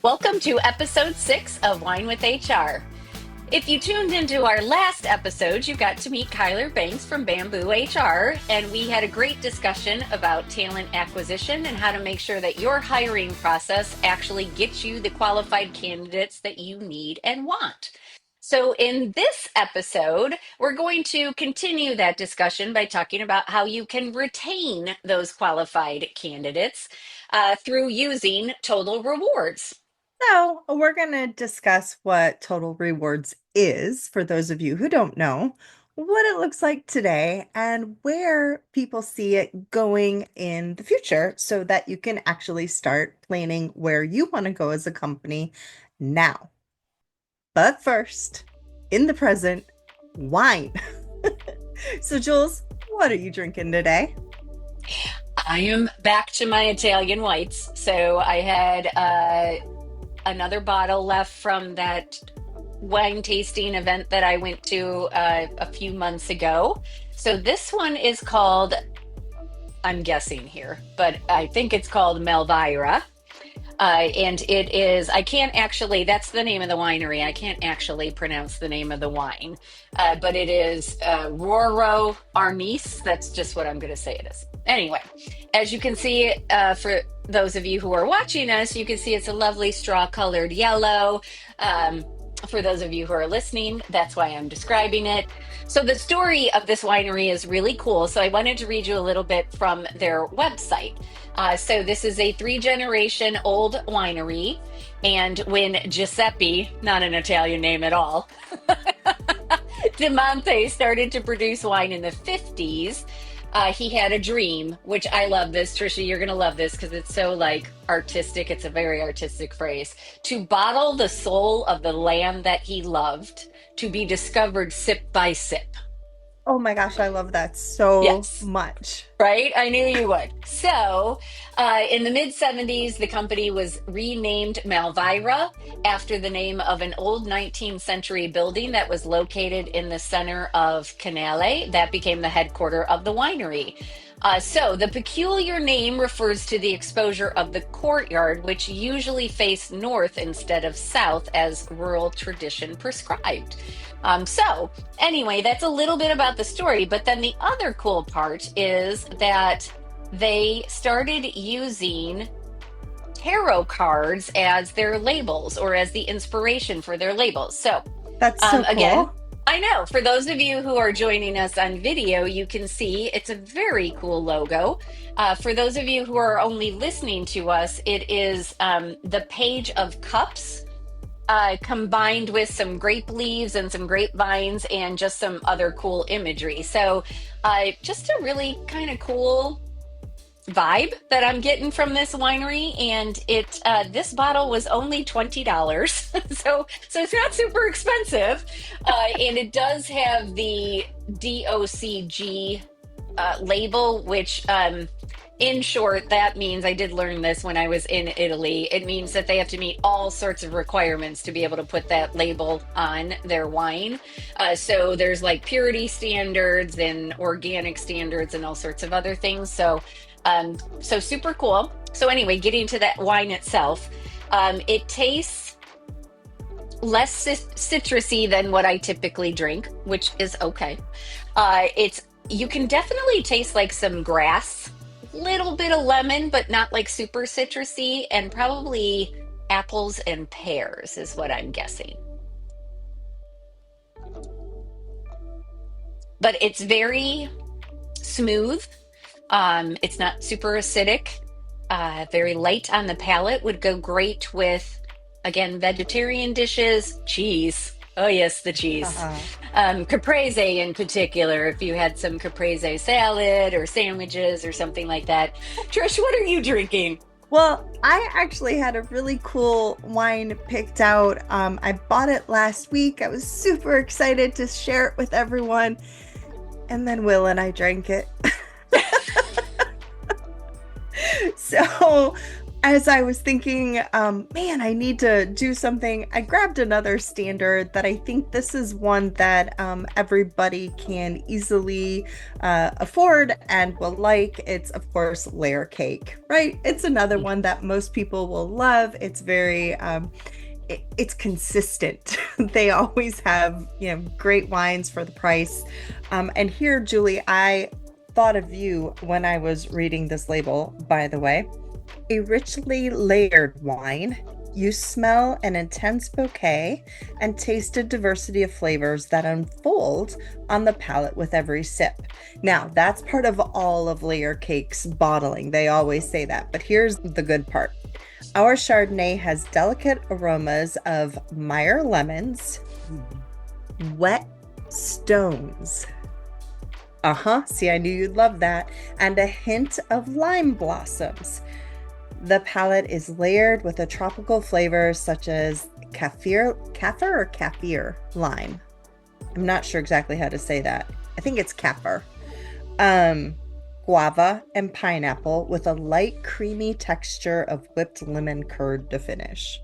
Welcome to episode 6 of Wine with HR. If you tuned into our last episode, you got to meet Kyler Banks from Bamboo HR, and we had a great discussion about talent acquisition and how to make sure that your hiring process actually gets you the qualified candidates that you need and want. So, in this episode, we're going to continue that discussion by talking about how you can retain those qualified candidates through using total rewards. So, we're going to discuss what total rewards is for those of you who don't know, what it looks like today, and where people see it going in the future so that you can actually start planning where you want to go as a company now. But first, in the present, wine. So, Jules, what are you drinking today? I am back to my Italian whites. So I had another bottle left from that wine tasting event that I went to a few months ago. So this one is called, I'm guessing here, but I think it's called Melvira. And it is, I can't actually, that's the name of the winery. I can't actually pronounce the name of the wine, but it is Roro Arnis. That's just what I'm going to say it is. Anyway, as you can see, for those of you who are watching us, you can see it's a lovely straw colored yellow. For those of you who are listening, that's why I'm describing it. So, the story of this winery is really cool. So, I wanted to read you a little bit from their website. So this is a 3-generation old winery. And when Giuseppe, not an Italian name at all, Diamante started to produce wine in the 50s, he had a dream, which I love this. Trisha, you're going to love this because it's so like artistic. It's a very artistic phrase. To bottle the soul of the land that he loved to be discovered sip by sip. Oh my gosh, I love that so Yes. much. Right? I knew you would. So, in the mid 70s, the company was renamed Malvira after the name of an old 19th century building that was located in the center of Canale. That became the headquarter of the winery. So, the peculiar name refers to the exposure of the courtyard, which usually faced north instead of south, as rural tradition prescribed. Anyway, that's a little bit about the story. But then the other cool part is that they started using tarot cards as their labels or as the inspiration for their labels. So, That's so again, cool. I know for those of you who are joining us on video, you can see it's a very cool logo. For those of you who are only listening to us, it is the page of cups combined with some grape leaves and some grapevines and just some other cool imagery. So, just a really kind of cool vibe that I'm getting from this winery. And this bottle was only $20, so it's not super expensive, and it does have the DOCG label, which in short, that means I did learn this when I was in Italy. It means that they have to meet all sorts of requirements to be able to put that label on their wine. So there's like purity standards and organic standards and all sorts of other things. So super cool. So anyway, getting to that wine itself, it tastes less citrusy than what I typically drink, which is okay. It's You can definitely taste like some grass, little bit of lemon, but not like super citrusy, and probably apples and pears is what I'm guessing. But it's very smooth. It's not super acidic. Very light on the palate. Would go great with, again, vegetarian dishes, cheese. Oh yes, the cheese. Uh-huh. Caprese in particular, if you had some caprese salad or sandwiches or something like that. Trish, what are you drinking? Well, I actually had a really cool wine picked out. I bought it last week. I was super excited to share it with everyone. And then Will and I drank it. So As I was thinking, man, I need to do something. I grabbed another standard that I think this is one that everybody can easily afford and will like. It's, of course, layer cake, right? It's another one that most people will love. It's very, it's consistent. They always have, great wines for the price. And here, Julie, I thought of you when I was reading this label, by the way. A richly layered wine. You smell an intense bouquet and taste a diversity of flavors that unfold on the palate with every sip. Now, that's part of all of Layer Cake's bottling. They always say that. But here's the good part. Our Chardonnay has delicate aromas of Meyer lemons, wet stones. Uh-huh. See, I knew you'd love that. And a hint of lime blossoms. The palette is layered with a tropical flavors such as kaffir lime. I'm not sure exactly how to say that. I think it's kaffir. Um, Guava and pineapple with a light creamy texture of whipped lemon curd to finish.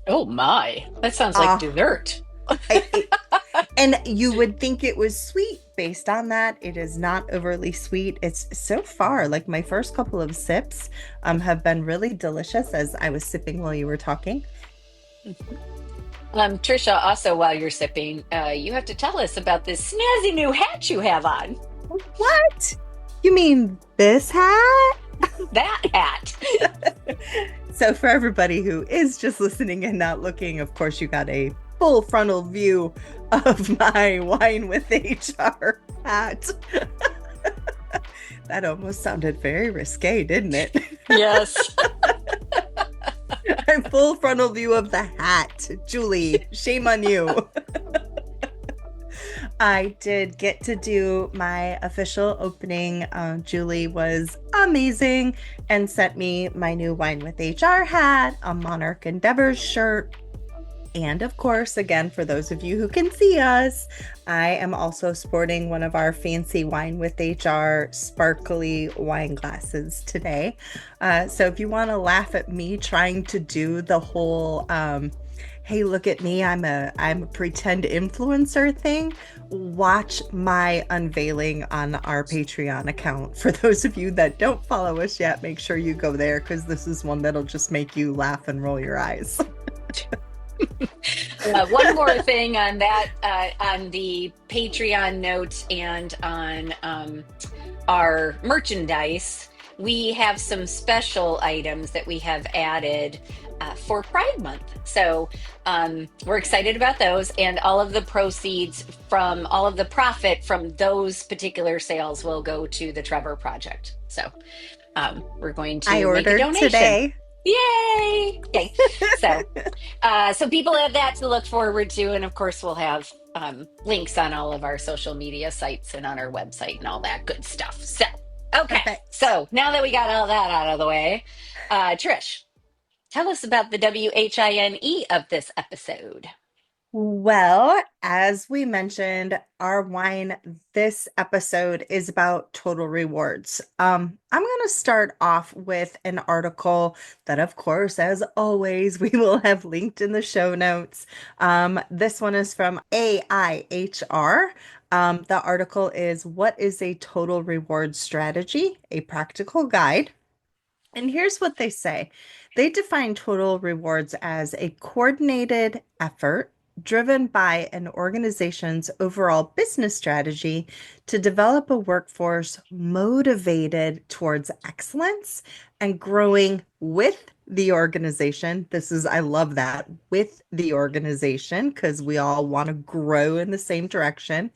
Oh my, that sounds like Ah, dessert. I, it, and you would think it was sweet based on that. It is not overly sweet. It's so far like my first couple of sips have been really delicious as I was sipping while you were talking. Trisha, also while you're sipping, you have to tell us about this snazzy new hat you have on. What? You mean this hat? That hat. So for everybody who is just listening and not looking, of course, you got a full frontal view of my wine with HR hat. That almost sounded very risque, didn't it? Yes. A full frontal view of the hat. Julie, shame on you. I did get to do my official opening. Julie was amazing and sent me my new Wine with HR hat, a Monarch Endeavors shirt, and of course, again, for those of you who can see us, I am also sporting one of our fancy Wine with HR sparkly wine glasses today. So if you want to laugh at me trying to do the whole hey, look at me, I'm a pretend influencer thing, watch my unveiling on our Patreon account. For those of you that don't follow us yet, make sure you go there because this is one that'll just make you laugh and roll your eyes. One more thing on that, on the Patreon note and on our merchandise, we have some special items that we have added for Pride Month. So we're excited about those, and all of the proceeds from all of the profit from those particular sales will go to the Trevor Project. So we're going I to make a ordered donation. today. Yay! Yay. So, so people have that to look forward to, and of course, we'll have links on all of our social media sites and on our website and all that good stuff. So, okay. Perfect. So now that we got all that out of the way, Trish, tell us about the WHINE of this episode. Well, as we mentioned, our wine this episode is about total rewards. I'm going to start off with an article that, of course, as always, we will have linked in the show notes. This one is from AIHR. The article is What is a Total Reward Strategy? A Practical Guide. And here's what they say. They define total rewards as a coordinated effort driven by an organization's overall business strategy to develop a workforce motivated towards excellence and growing with the organization. I love that, with the organization, because we all want to grow in the same direction,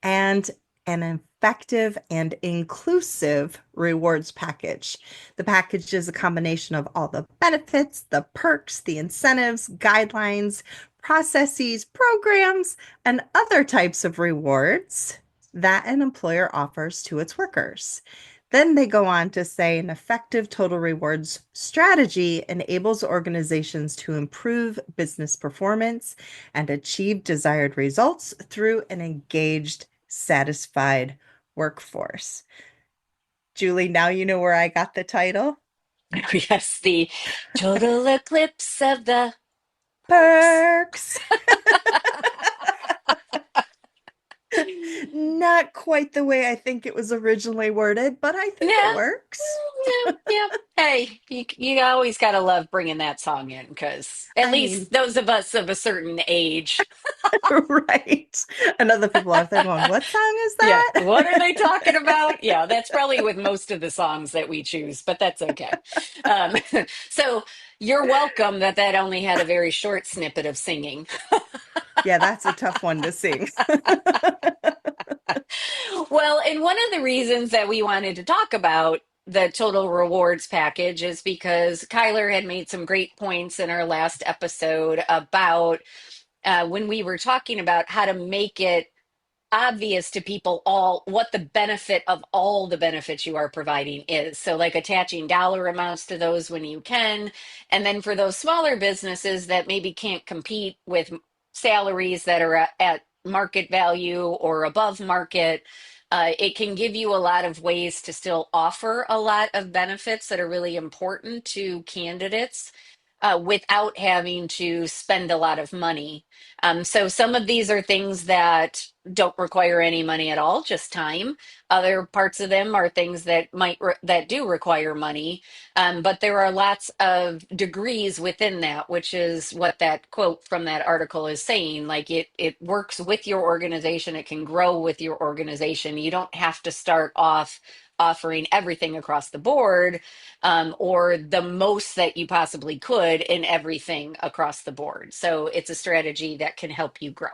and an effective and inclusive rewards package. The package is a combination of all the benefits, the perks, the incentives, guidelines, processes, programs, and other types of rewards that an employer offers to its workers. Then they go on to say an effective total rewards strategy enables organizations to improve business performance and achieve desired results through an engaged, satisfied workforce. Julie, now you know where I got the title. Yes, the total eclipse of the perks. Perks. Not quite the way I think it was originally worded, but I think it Yeah, works. yeah, yeah. Hey, you always gotta love bringing that song in because at I mean, least those of us of a certain age, right. And other people out there going, what song is yeah. that? What are they talking about? Yeah, that's probably with most of the songs that we choose, but that's okay. Um, so you're welcome that that only had a very short snippet of singing. Yeah, that's a tough one to sing. Well, and one of the reasons that we wanted to talk about the total rewards package is because Kyler had made some great points in our last episode about when we were talking about how to make it obvious to people all what the benefit of all the benefits you are providing is. So, like attaching dollar amounts to those when you can. And then for those smaller businesses that maybe can't compete with salaries that are at market value or above market, it can give you a lot of ways to still offer a lot of benefits that are really important to candidates. Without having to spend a lot of money. So some of these are things that don't require any money at all, just time. Other parts of them are things that that do require money, but there are lots of degrees within that, which is what that quote from that article is saying. Like it works with your organization, it can grow with your organization. You don't have to start off offering everything across the board, or the most that you possibly could in everything across the board. So it's a strategy that can help you grow.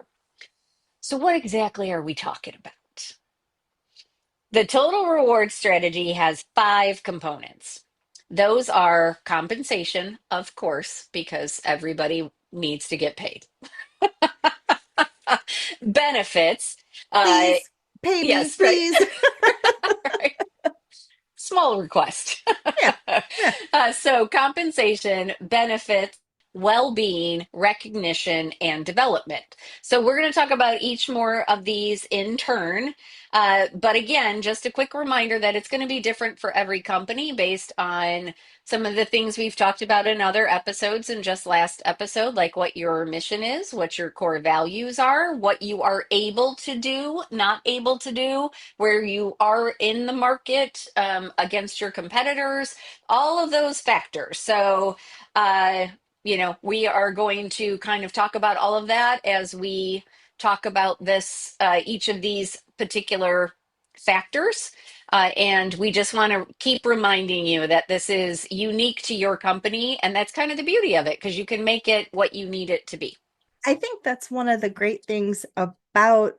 So, what exactly are we talking about? The total reward strategy has five components. Those are compensation, of course, because everybody needs to get paid. Benefits, uh, Please pay me, yes, right, please. right. Small request. Yeah, yeah. So, compensation, benefits, well being, recognition, and development. So, we're going to talk about each more of these in turn. But again, just a quick reminder that it's going to be different for every company based on some of the things we've talked about in other episodes and just last episode, like what your mission is, what your core values are, what you are able to do, not able to do, where you are in the market against your competitors, all of those factors. So, uh, we are going to kind of talk about all of that as we talk about this, each of these particular factors. And we just want to keep reminding you that this is unique to your company. And that's kind of the beauty of it because you can make it what you need it to be. I think that's one of the great things about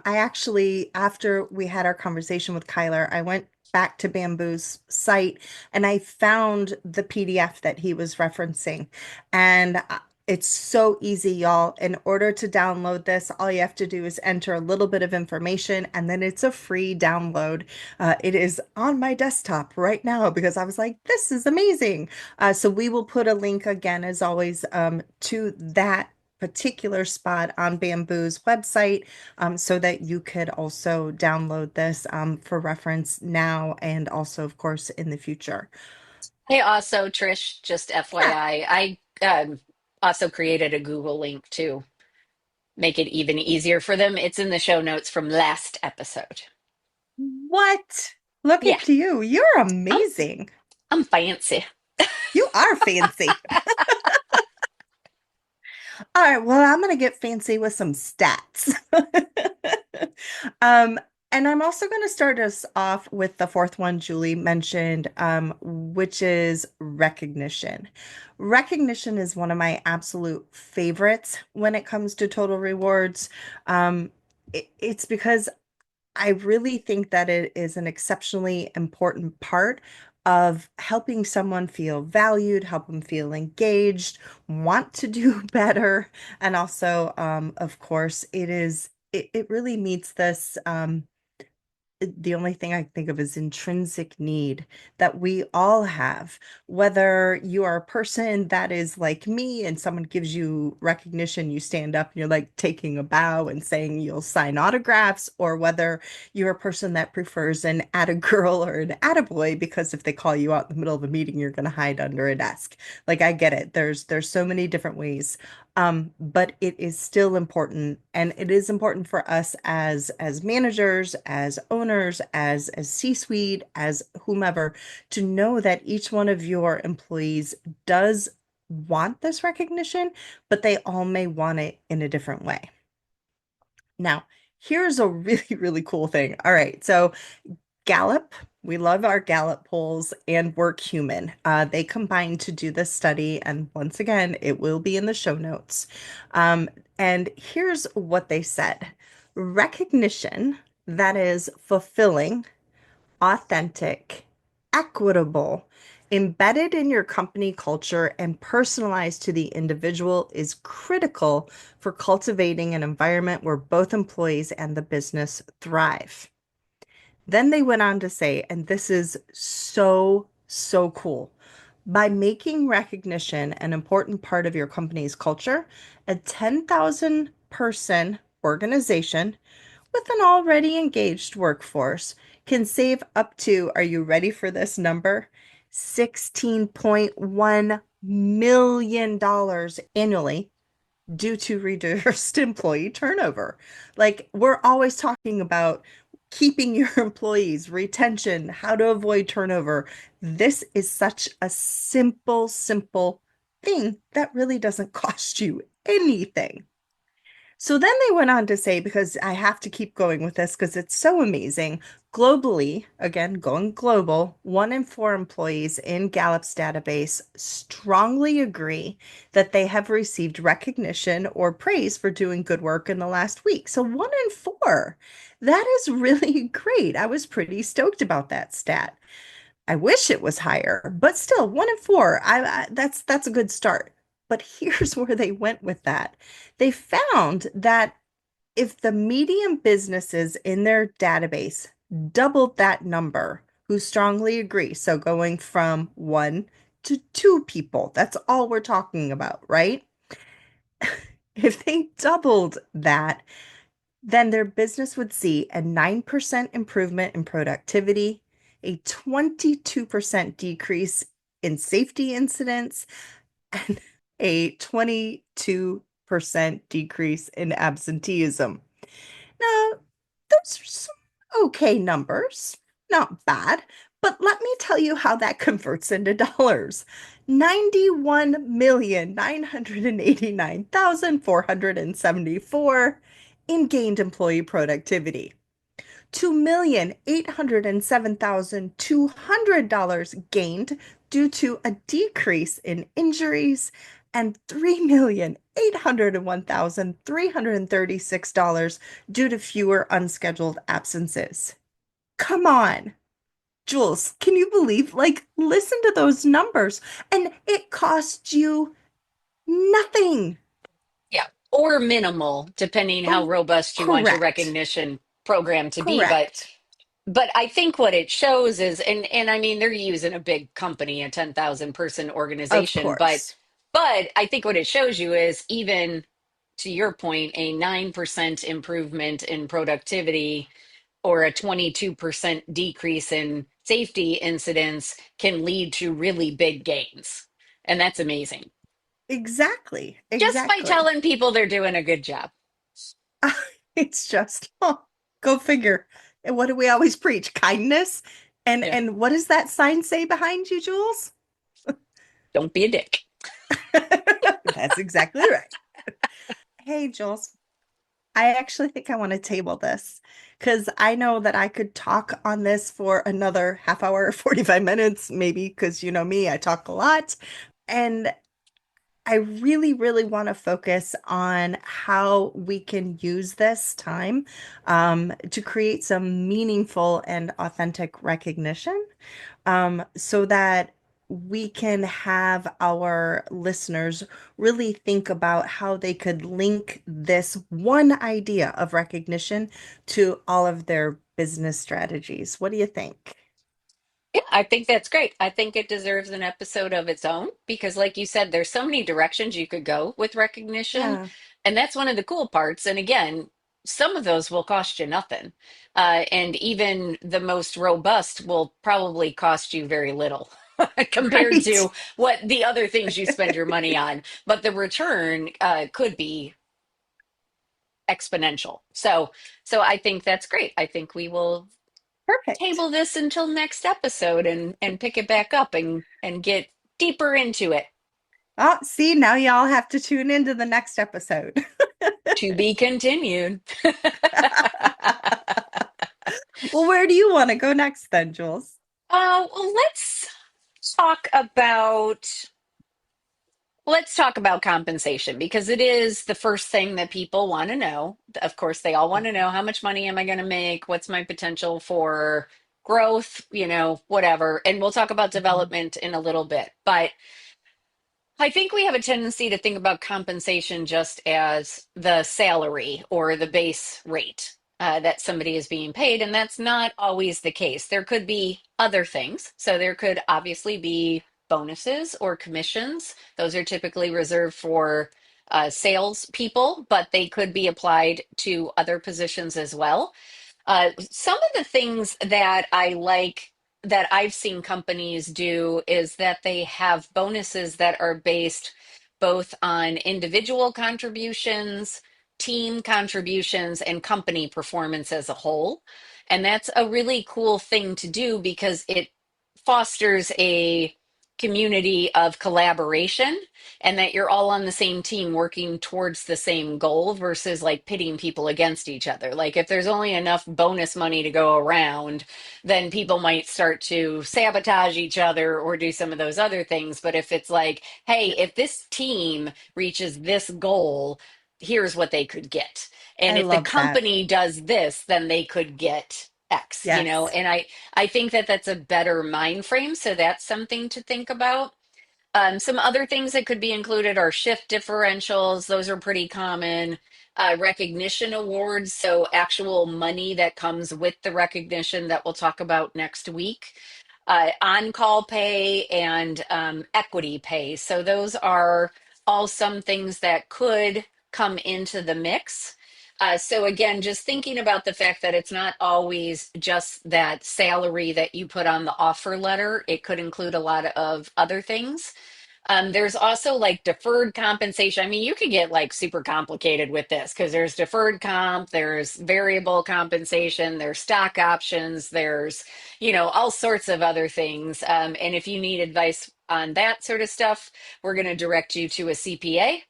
I actually, after we had our conversation with Kyler, I went back to Bamboo's site and I found the PDF that he was referencing. And it's so easy, y'all. In order to download this, all you have to do is enter a little bit of information and then it's a free download. It is on my desktop right now because I was like, this is amazing. So we will put a link again, as always, to that particular spot on Bamboo's website, so that you could also download this, for reference now and also, of course, in the future. Hey, also, Trish, just Yeah. FYI, I also created a Google link to make it even easier for them. It's in the show notes from last episode. What? Look Yeah, at you. You're I'm amazing. I'm fancy. You are fancy. All right, well, I'm going to get fancy with some stats. Um, and I'm also going to start us off with the fourth one Julie mentioned, which is recognition. Recognition is one of my absolute favorites when it comes to total rewards. It's because I really think that it is an exceptionally important part of helping someone feel valued, help them feel engaged, want to do better. And also, of course, it really meets this. the only thing I think of is intrinsic need that we all have. Whether you are a person that is like me and someone gives you recognition, you stand up and you're like taking a bow and saying you'll sign autographs, or whether you're a person that prefers an atta girl or an atta boy because if they call you out in the middle of a meeting, you're going to hide under a desk. Like I get it. There's so many different ways. But it is still important, and it is important for us as managers, as owners, as C-suite, as whomever, to know that each one of your employees does want this recognition, but they all may want it in a different way. Now, here's a really, really cool thing. All right, so Gallup. We love our Gallup polls and WorkHuman. They combined to do this study, and once again, it will be in the show notes. And here's what they said: recognition that is fulfilling, authentic, equitable, embedded in your company culture, and personalized to the individual is critical for cultivating an environment where both employees and the business thrive. Then they went on to say, and this is so, so cool. By making recognition an important part of your company's culture, a 10,000 person organization with an already engaged workforce can save up to, are you ready for this number? $16.1 million annually due to reduced employee turnover. Like we're always talking about keeping your employees, retention, how to avoid turnover. This is such a simple, simple thing that really doesn't cost you anything. So then they went on to say, because I have to keep going with this because it's so amazing. Globally, again, going global, 1 in 4 employees in Gallup's database strongly agree that they have received recognition or praise for doing good work in the last week. So 1 in 4, that is really great. I was pretty stoked about that stat. I wish it was higher, but still, 1 in 4. That's a good start. But here's where they went with that. They found that if the medium businesses in their database doubled that number who strongly agree, so going from 1 to 2 people, that's all we're talking about, right? If they doubled that, then their business would see a 9% improvement in productivity, a 22% decrease in safety incidents, and a 22% decrease in absenteeism. Now, those are some okay numbers, not bad, but let me tell you how that converts into dollars. 91,989,474 in gained employee productivity. $2,807,200 gained due to a decrease in injuries, and $3,801,336 due to fewer unscheduled absences. Come on, Jules, can you believe? Like, listen to those numbers, and it costs you nothing. Yeah, or minimal, depending how Oh, robust you want your correct. recognition program to be. Correct. But I think what it shows is, and I mean, they're using a big company, a 10,000 person Of organization, course. but I think what it shows you is even to your point, a 9% improvement in productivity or a 22% decrease in safety incidents can lead to really big gains. And that's amazing. Exactly. Just by Exactly. telling people they're doing a good job. It's just, oh, go figure. And what do we always preach? Kindness. And Yeah. and what does that sign say behind you, Jules? Don't be a dick. That's exactly right. Hey, Jules, I actually think I want to table this because I know that I could talk on this for another half hour, 45 minutes, maybe, because you know me, I talk a lot. And I really, really want to focus on how we can use this time to create some meaningful and authentic recognition so that we can have our listeners really think about how they could link this one idea of recognition to all of their business strategies. What do you think? Yeah, I think that's great. I think it deserves an episode of its own because, like you said, there's so many directions you could go with recognition. Yeah, And that's one of the cool parts. And again, some of those will cost you nothing. And even the most robust will probably cost you very little compared right. to what the other things you spend your money on. But the return could be exponential. So I think that's great. I think we will Perfect. table this until next episode and pick it back up and get deeper into it. Oh, see, now y'all have to tune into the next episode. To be continued. Well, where do you want to go next then, Jules? Well, talk about let's talk about compensation because it is the first thing that people want to know. Of course, they all want to know how much money am I going to make? What's my potential for growth? Whatever. And we'll talk about Mhm. development in a little bit. But I think we have a tendency to think about compensation just as the salary or the base rate that somebody is being paid, and that's not always the case. There could be other things. So there could obviously be bonuses or commissions. Those are typically reserved for sales people, but they could be applied to other positions as well. Some of the things that I like that I've seen companies do is that they have bonuses that are based both on individual contributions, team contributions, and company performance as a whole. And that's a really cool thing to do because it fosters a community of collaboration and that you're all on the same team working towards the same goal versus like pitting people against each other. Like if there's only enough bonus money to go around, then people might start to sabotage each other or do some of those other things. But if it's like, hey, if this team reaches this goal, here's what they could get. And I if the love that. company does this, then they could get X, Yes. and I think that that's a better mind frame. So that's something to think about. Some other things that could be included are shift differentials. Those are pretty common. Recognition awards, so actual money that comes with the recognition that we'll talk about next week. On-call pay and equity pay. So those are all some things that could come into the mix. So again, just thinking about the fact that it's not always just that salary that you put on the offer letter. It could include a lot of other things. There's also like deferred compensation. I mean, you could get like super complicated with this because there's deferred comp, there's variable compensation, there's stock options, there's, all sorts of other things. And if you need advice on that sort of stuff, we're going to direct you to a CPA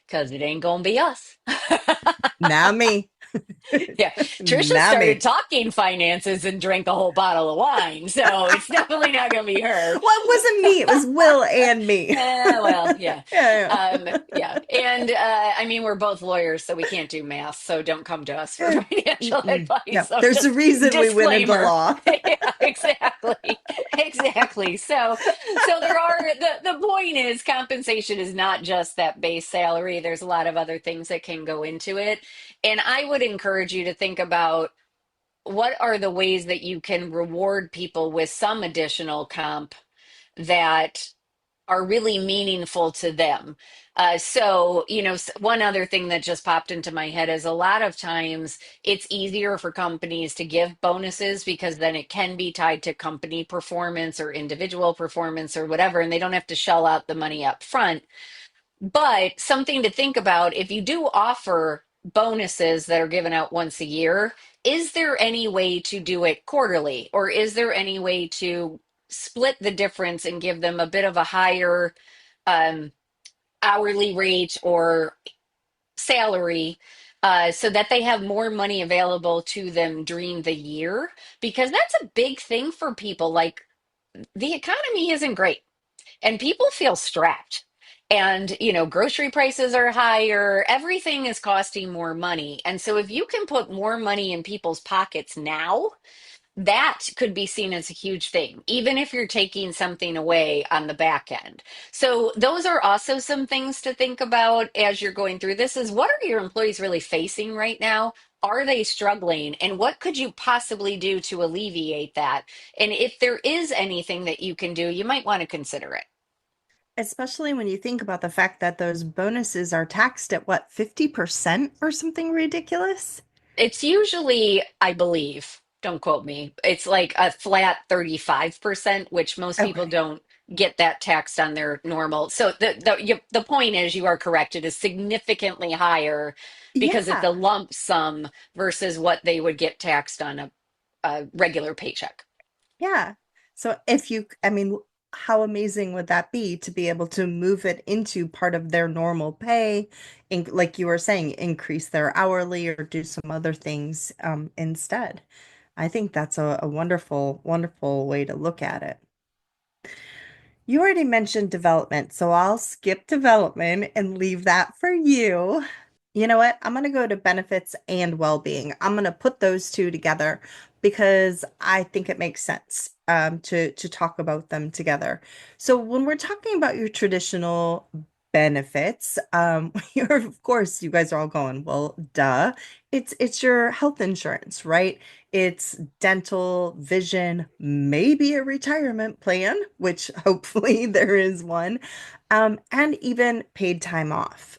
because it ain't going to be us. Now me. Yeah, Trisha Now started me. talking finances and drank a whole bottle of wine, so it's definitely not going to be her. Well, it wasn't me. It was Will and me. Well, yeah. Yeah, Yeah. And I mean, we're both lawyers, so we can't do math. So don't come to us for yeah. financial Mm-mm. advice. No, So there's a just reason we went into disclaimer. law. Yeah, exactly. Exactly. So there are the point is compensation is not just that base salary. There's a lot of other things that can go into it. And I would encourage you to think about what are the ways that you can reward people with some additional comp that are really meaningful to them. One other thing that just popped into my head is a lot of times it's easier for companies to give bonuses because then it can be tied to company performance or individual performance or whatever, and they don't have to shell out the money up front. But something to think about if you do offer bonuses that are given out once a year, is there any way to do it quarterly? Or is there any way to split the difference and give them a bit of a higher um, hourly rate or salary so that they have more money available to them during the year? Because that's a big thing for people. Like the economy isn't great and people feel strapped. And, grocery prices are higher, everything is costing more money. And so, if you can put more money in people's pockets now, that could be seen as a huge thing, even if you're taking something away on the back end. So those are also some things to think about as you're going through this is what are your employees really facing right now? Are they struggling? And what could you possibly do to alleviate that? And if there is anything that you can do, you might want to consider it. Especially when you think about the fact that those bonuses are taxed at what, 50% or something ridiculous? It's usually, I believe, don't quote me, it's like a flat 35%, which most people Okay. don't get that taxed on their normal. So the point is, you are correct. It is significantly higher because it's Yeah. a lump sum versus what they would get taxed on a regular paycheck. Yeah. So if you, I mean, how amazing would that be to be able to move it into part of their normal pay, like you were saying, increase their hourly or do some other things instead. I think that's a wonderful, wonderful way to look at it. You already mentioned development, so I'll skip development and leave that for you. You know what? I'm going to go to benefits and well-being. I'm going to put those two together because I think it makes sense to talk about them together. So when we're talking about your traditional benefits, you're of course you guys are all going, well, duh. It's your health insurance, right? It's dental, vision, maybe a retirement plan, which hopefully there is one, and even paid time off.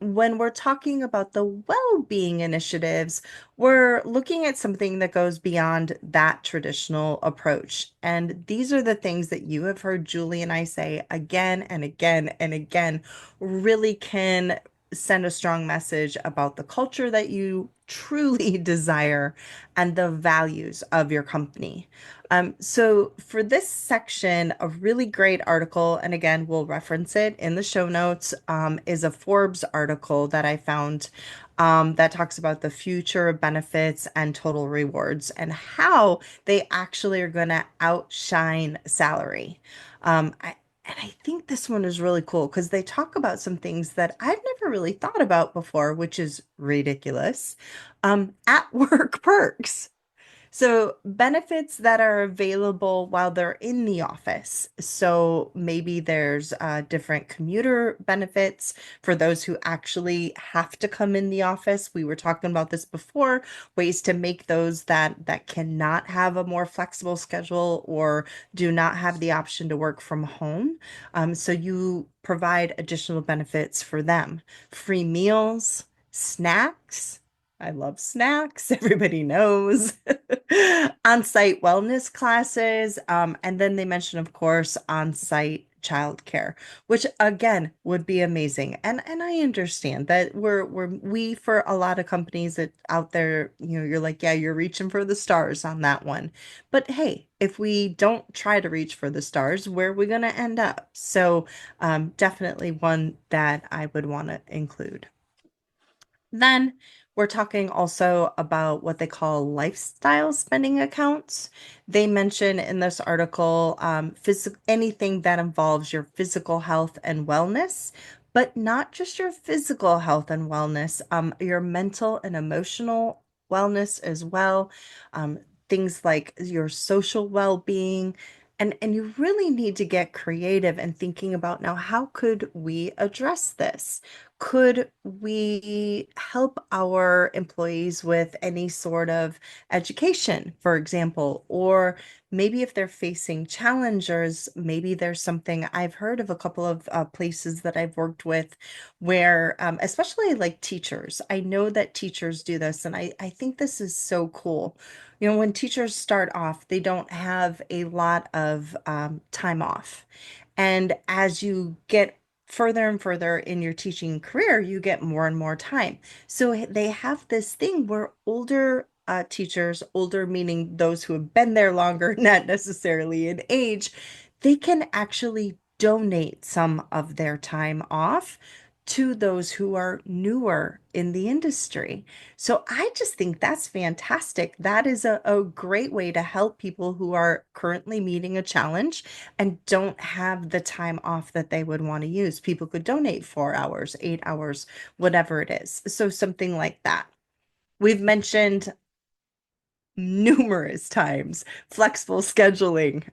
When we're talking about the well-being initiatives, we're looking at something that goes beyond that traditional approach. And these are the things that you have heard Julie and I say again and again and again, really can send a strong message about the culture that you truly desire and the values of your company. So for this section, a really great article, and again, we'll reference it in the show notes, is a Forbes article that I found that talks about the future of benefits and total rewards and how they actually are going to outshine salary. And I think this one is really cool because they talk about some things that I've never really thought about before, which is ridiculous. At work perks. So, benefits that are available while they're in the office. So, maybe there's different commuter benefits for those who actually have to come in the office. We were talking about this before, ways to make those that cannot have a more flexible schedule or do not have the option to work from home. So, you provide additional benefits for them. Free meals, snacks. I love snacks. Everybody knows. On-site wellness classes. And then they mention, of course, on-site childcare, which again would be amazing. And I understand that we for a lot of companies that out there, you're like, yeah, you're reaching for the stars on that one. But hey, if we don't try to reach for the stars, where are we going to end up? So definitely one that I would want to include. Then we're talking also about what they call lifestyle spending accounts. They mention in this article anything that involves your physical health and wellness, but not just your physical health and wellness, your mental and emotional wellness as well. Um, Things like your social well-being. And you really need to get creative and thinking about now, how could we address this? Could we help our employees with any sort of education, for example? Or maybe if they're facing challengers, maybe there's something I've heard of a couple of places that I've worked with where, especially like teachers, I know that teachers do this, and I think this is so cool. When teachers start off, they don't have a lot of time off. And as you get further and further in your teaching career, you get more and more time. So they have this thing where older teachers, older meaning those who have been there longer, not necessarily in age, they can actually donate some of their time off to those who are newer in the industry. So I just think that's fantastic. That is a great way to help people who are currently meeting a challenge and don't have the time off that they would want to use. People could donate 4 hours, 8 hours, whatever it is. So something like that. We've mentioned numerous times. Flexible scheduling.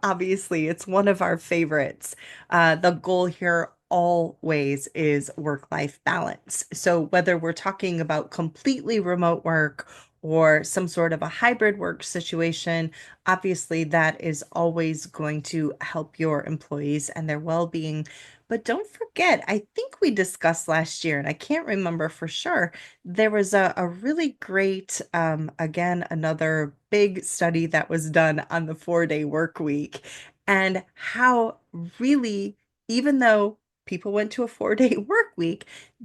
Obviously, it's one of our favorites. The goal here always is work-life balance. So whether we're talking about completely remote work or some sort of a hybrid work situation, obviously that is always going to help your employees and their well-being. But don't forget, I think we discussed last year, and I can't remember for sure, there was a really great, again, another big study that was done on the 4-day work week and how really, even though people went to a 4-day work week,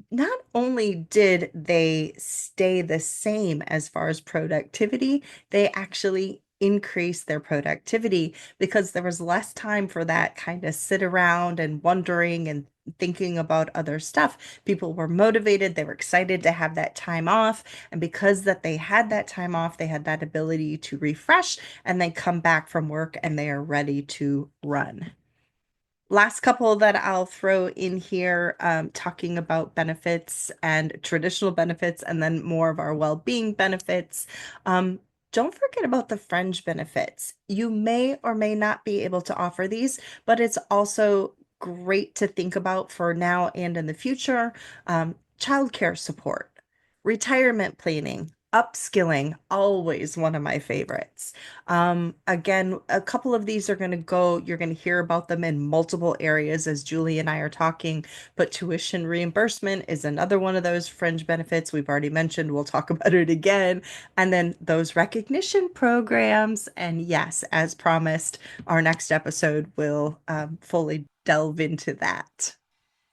not only did they stay the same as far as productivity, they actually increased their productivity because there was less time for that kind of sit around and wondering and thinking about other stuff. People were motivated, they were excited to have that time off, and because that they had that time off, they had that ability to refresh and then come back from work and they are ready to run. Last couple that I'll throw in here, talking about benefits and traditional benefits, and then more of our well-being benefits. Um, don't forget about the fringe benefits. You may or may not be able to offer these, but it's also great to think about for now and in the future. Childcare support, retirement planning, upskilling, always one of my favorites. Again, a couple of these are going to go, you're going to hear about them in multiple areas as Julie and I are talking, but tuition reimbursement is another one of those fringe benefits we've already mentioned. We'll talk about it again. And then those recognition programs. And yes, as promised, our next episode will fully delve into that.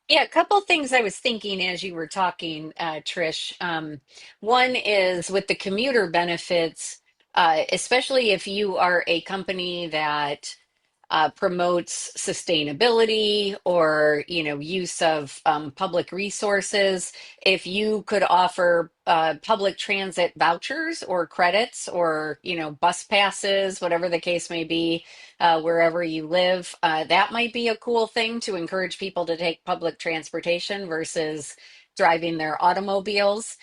Yeah, a couple things I was thinking as you were talking, Trish. One is with the commuter benefits, especially if you are a company that promotes sustainability or use of public resources. If you could offer public transit vouchers or credits or bus passes, whatever the case may be, wherever you live, that might be a cool thing to encourage people to take public transportation versus driving their automobiles.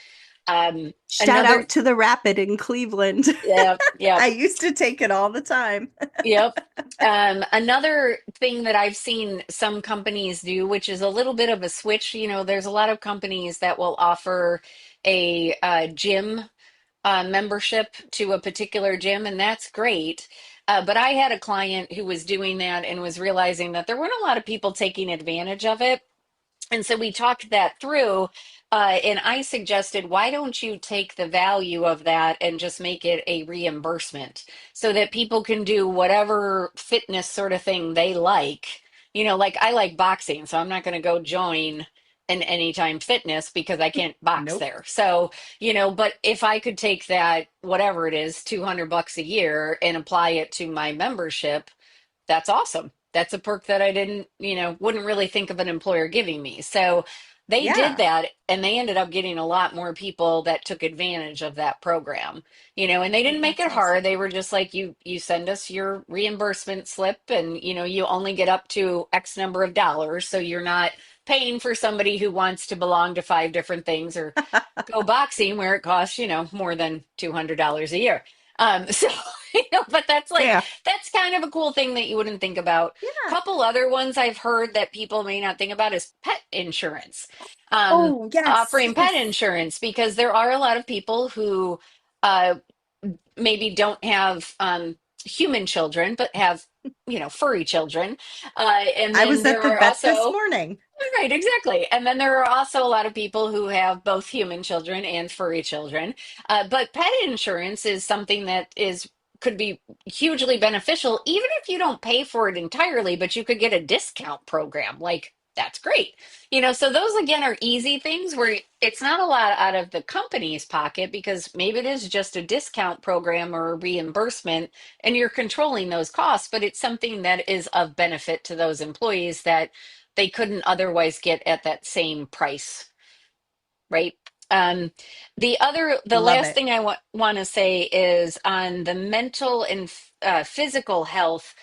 Shout Another, out to the Rapid in Cleveland. yeah, yeah. I used to take it all the time. Yep. Another thing that I've seen some companies do, which is a little bit of a switch, there's a lot of companies that will offer a gym membership to a particular gym, and that's great. But I had a client who was doing that and was realizing that there weren't a lot of people taking advantage of it. And so we talked that through, and I suggested, why don't you take the value of that and just make it a reimbursement so that people can do whatever fitness sort of thing they like? Like I like boxing, so I'm not going to go join an Anytime Fitness because I can't box Nope. there. So, but if I could take that, whatever it is, $200 a year and apply it to my membership, that's awesome. That's a perk that I didn't, wouldn't really think of an employer giving me. So they did Yeah. that and they ended up getting a lot more people that took advantage of that program. And they Oh, didn't make that's it hard. awesome. They were just like, you send us your reimbursement slip and, you only get up to X number of dollars. So you're not paying for somebody who wants to belong to five different things or go boxing where it costs, more than $200 a year. So, but Yeah. that's kind of a cool thing that you wouldn't think about. Yeah. Couple other ones I've heard that people may not think about is pet insurance. Oh, yes. Offering pet Yes. insurance because there are a lot of people who uh, maybe don't have human children, but have, furry children. And I then was at there the are vet this also morning. right, exactly. And then there are also a lot of people who have both human children and furry children. But pet insurance is something that is could be hugely beneficial, even if you don't pay for it entirely, but you could get a discount program. Like that's great. So those again are easy things where it's not a lot out of the company's pocket because maybe it is just a discount program or a reimbursement and you're controlling those costs, but it's something that is of benefit to those employees that they couldn't otherwise get at that same price, right? Um, the Love last it. thing I want to say is on the mental and physical health,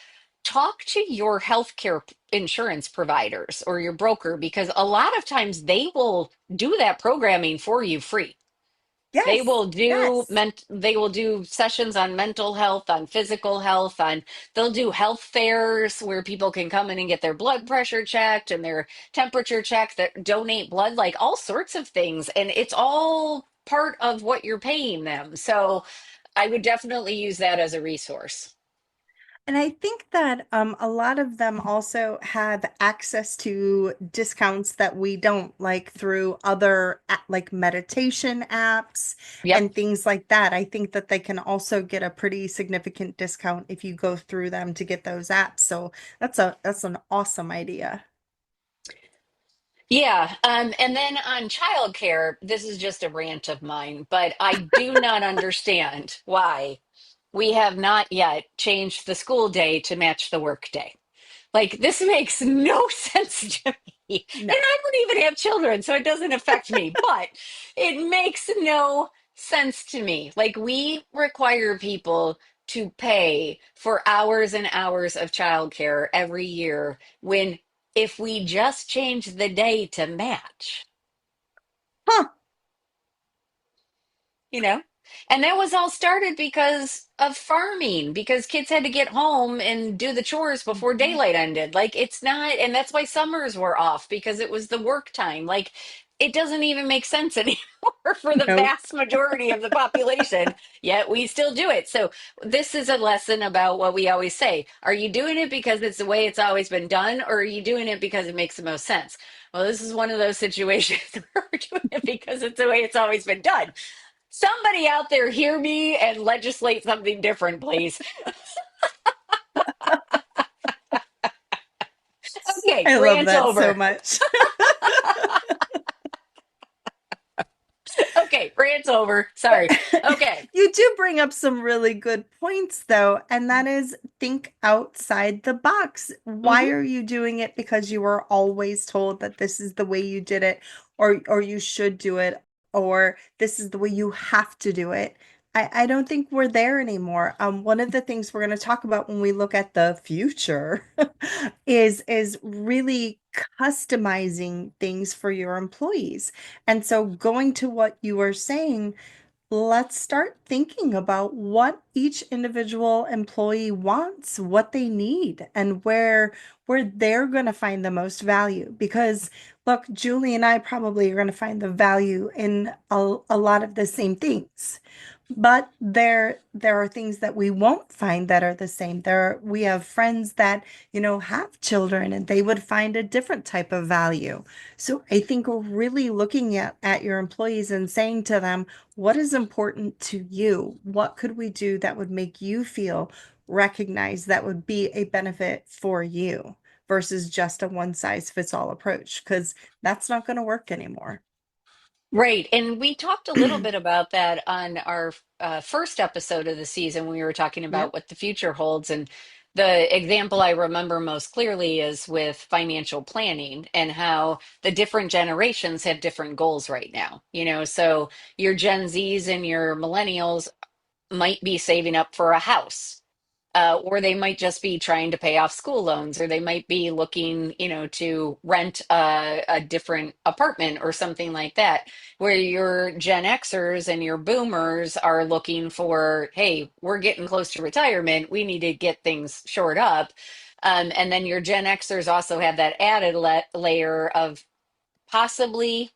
talk to your healthcare insurance providers or your broker because a lot of times they will do that programming for you free. Yes. Yes. They will do sessions on mental health, on physical health, on they'll do health fairs where people can come in and get their blood pressure checked and their temperature checked, that donate blood, like all sorts of things. And it's all part of what you're paying them. So I would definitely use that as a resource. And I think that a lot of them also have access to discounts that we don't, like through other like meditation apps Yep. and things like that. I think that they can also get a pretty significant discount if you go through them to get those apps. So that's an awesome idea. Yeah, and then on childcare, this is just a rant of mine, but I do not understand why we have not yet changed the school day to match the work day. Like, this makes no sense to me. And No. I don't even have children, so it doesn't affect me, but it makes no sense to me. Like, we require people to pay for hours and hours of childcare every year when if we just change the day to match, Huh. you know? And that was all started because of farming, because kids had to get home and do the chores before Mhm. daylight ended. Like, it's not, and that's why summers were off because it was the work time. Like, it doesn't even make sense anymore for the Nope. vast majority of the population, yet we still do it. So, this is a lesson about what we always say. Are you doing it because it's the way it's always been done, or are you doing it because it makes the most sense? Well, this is one of those situations where we're doing it because it's the way it's always been done. Somebody out there hear me and legislate something different, please. Okay, I love rant that so over. much. Okay, rant over. Sorry. Okay. You do bring up some really good points, though, and that is think outside the box. Why Hmm. are you doing it? Because you were always told that this is the way you did it, or you should do it, or this is the way you have to do it. I don't think we're there anymore. One of the things we're going to talk about when we look at the future is really customizing things for your employees. And so going to what you were saying, let's start thinking about what each individual employee wants, what they need, and where they're going to find the most value. Because look, Julie and I probably are going to find the value in a lot of the same things. But there are things that we won't find that are the same. We have friends that, have children and they would find a different type of value. So I think really looking at your employees and saying to them, what is important to you? What could we do that would make you feel recognized, that would be a benefit for you versus just a one size fits all approach? Because that's not going to work anymore. Right. And we talked a little bit about that on our first episode of the season when we were talking about Yep. what the future holds. And the example I remember most clearly is with financial planning and how the different generations have different goals right now. So your Gen Zs and your millennials might be saving up for a house. Or they might just be trying to pay off school loans, or they might be looking, to rent a different apartment or something like that. Where your Gen Xers and your boomers are looking for, hey, we're getting close to retirement. We need to get things shored up. And then your Gen Xers also have that added layer of possibly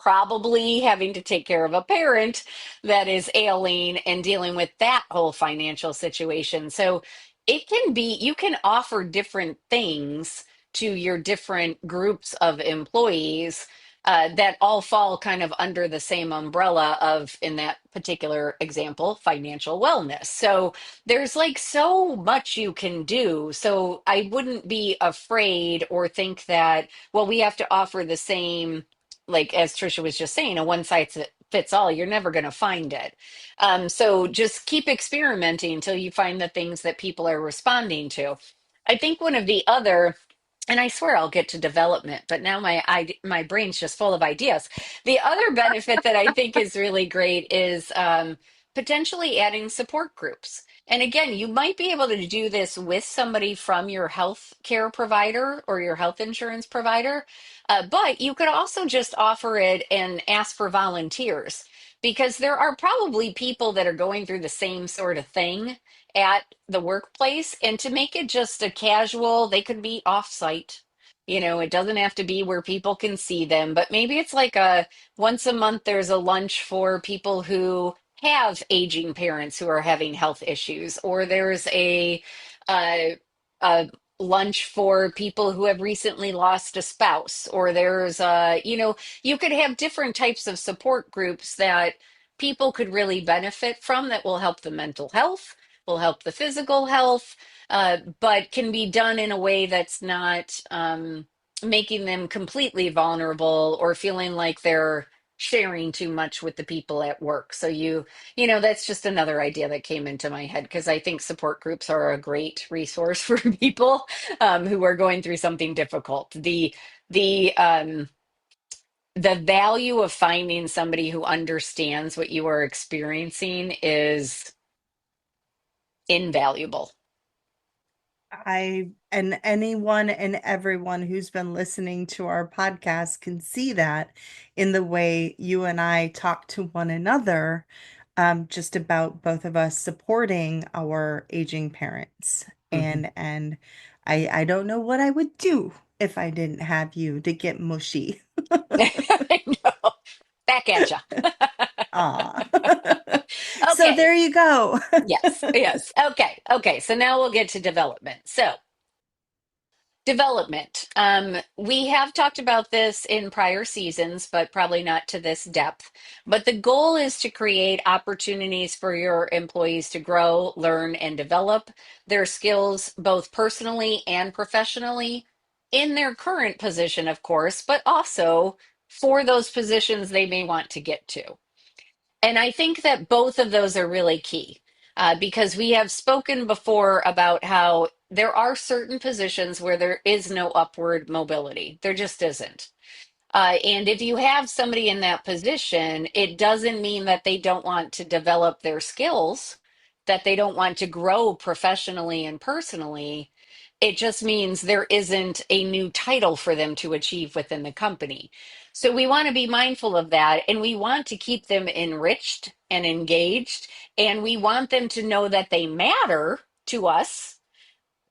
probably having to take care of a parent that is ailing and dealing with that whole financial situation. So you can offer different things to your different groups of employees that all fall kind of under the same umbrella of, in that particular example, financial wellness. So there's like so much you can do. So I wouldn't be afraid or think that, well, we have to offer the same, like as Trisha was just saying, a one size fits all. You're never going to find it. So just keep experimenting until you find the things that people are responding to. I think one of the other, and I swear I'll get to development, but now my brain's just full of ideas. The other benefit that I think is really great is potentially adding support groups. And again, you might be able to do this with somebody from your health care provider or your health insurance provider, but you could also just offer it and ask for volunteers. because there are probably people that are going through the same sort of thing at the workplace. And to make it just a casual, they could be off-site. It doesn't have to be where people can see them, but maybe it's like a once a month there's a lunch for people who have aging parents who are having health issues, or there's uh, a lunch for people who have recently lost a spouse, or there's you could have different types of support groups that people could really benefit from that will help the mental health, will help the physical health, but can be done in a way that's not making them completely vulnerable or feeling like they're sharing too much with the people at work. So that's just another idea that came into my head because I think support groups are a great resource for people who are going through something difficult. The the value of finding somebody who understands what you are experiencing is invaluable. I and anyone and everyone who's been listening to our podcast can see that in the way you and I talk to one another, just about both of us supporting our aging parents. Mhm. And I don't know what I would do if I didn't have you to get mushy. I know. Back at you. Ah. So Okay. there you go. Yes. Yes. Okay. Okay. So now we'll get to development. So, development. We have talked about this in prior seasons, but probably not to this depth. But the goal is to create opportunities for your employees to grow, learn, and develop their skills both personally and professionally in their current position, of course, but also for those positions they may want to get to. And I think that both of those are really key because we have spoken before about how there are certain positions where there is no upward mobility. There just isn't. And if you have somebody in that position, it doesn't mean that they don't want to develop their skills, that they don't want to grow professionally and personally. It just means there isn't a new title for them to achieve within the company. So we want to be mindful of that, and we want to keep them enriched and engaged, and we want them to know that they matter to us.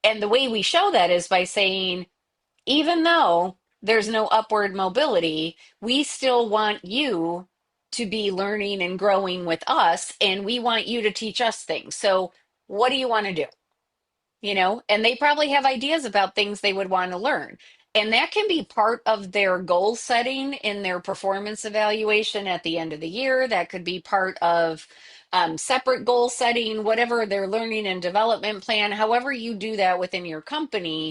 And the way we show that is by saying, even though there's no upward mobility, we still want you to be learning and growing with us, and we want you to teach us things. So, what do you want to do? And they probably have ideas about things they would want to learn. And that can be part of their goal setting in their performance evaluation at the end of the year. That could be part of separate goal setting, whatever their learning and development plan, however you do that within your company.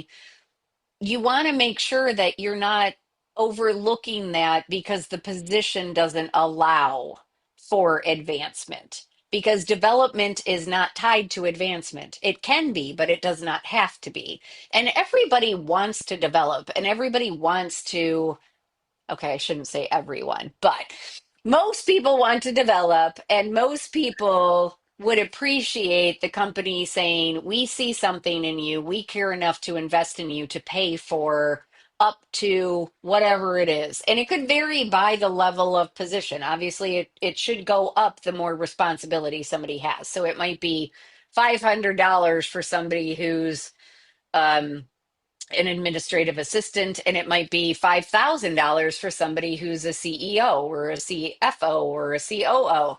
You want to make sure that you're not overlooking that because the position doesn't allow for advancement. Because development is not tied to advancement. It can be, but it does not have to be. And everybody wants to develop and everybody wants to, okay, I shouldn't say everyone, but most people want to develop, and most people would appreciate the company saying, we see something in you, we care enough to invest in you to pay for up to whatever it is. And it could vary by the level of position. Obviously, it should go up the more responsibility somebody has. So it might be $500 for somebody who's um, an administrative assistant, and it might be $5,000 for somebody who's a CEO or a CFO or a COO.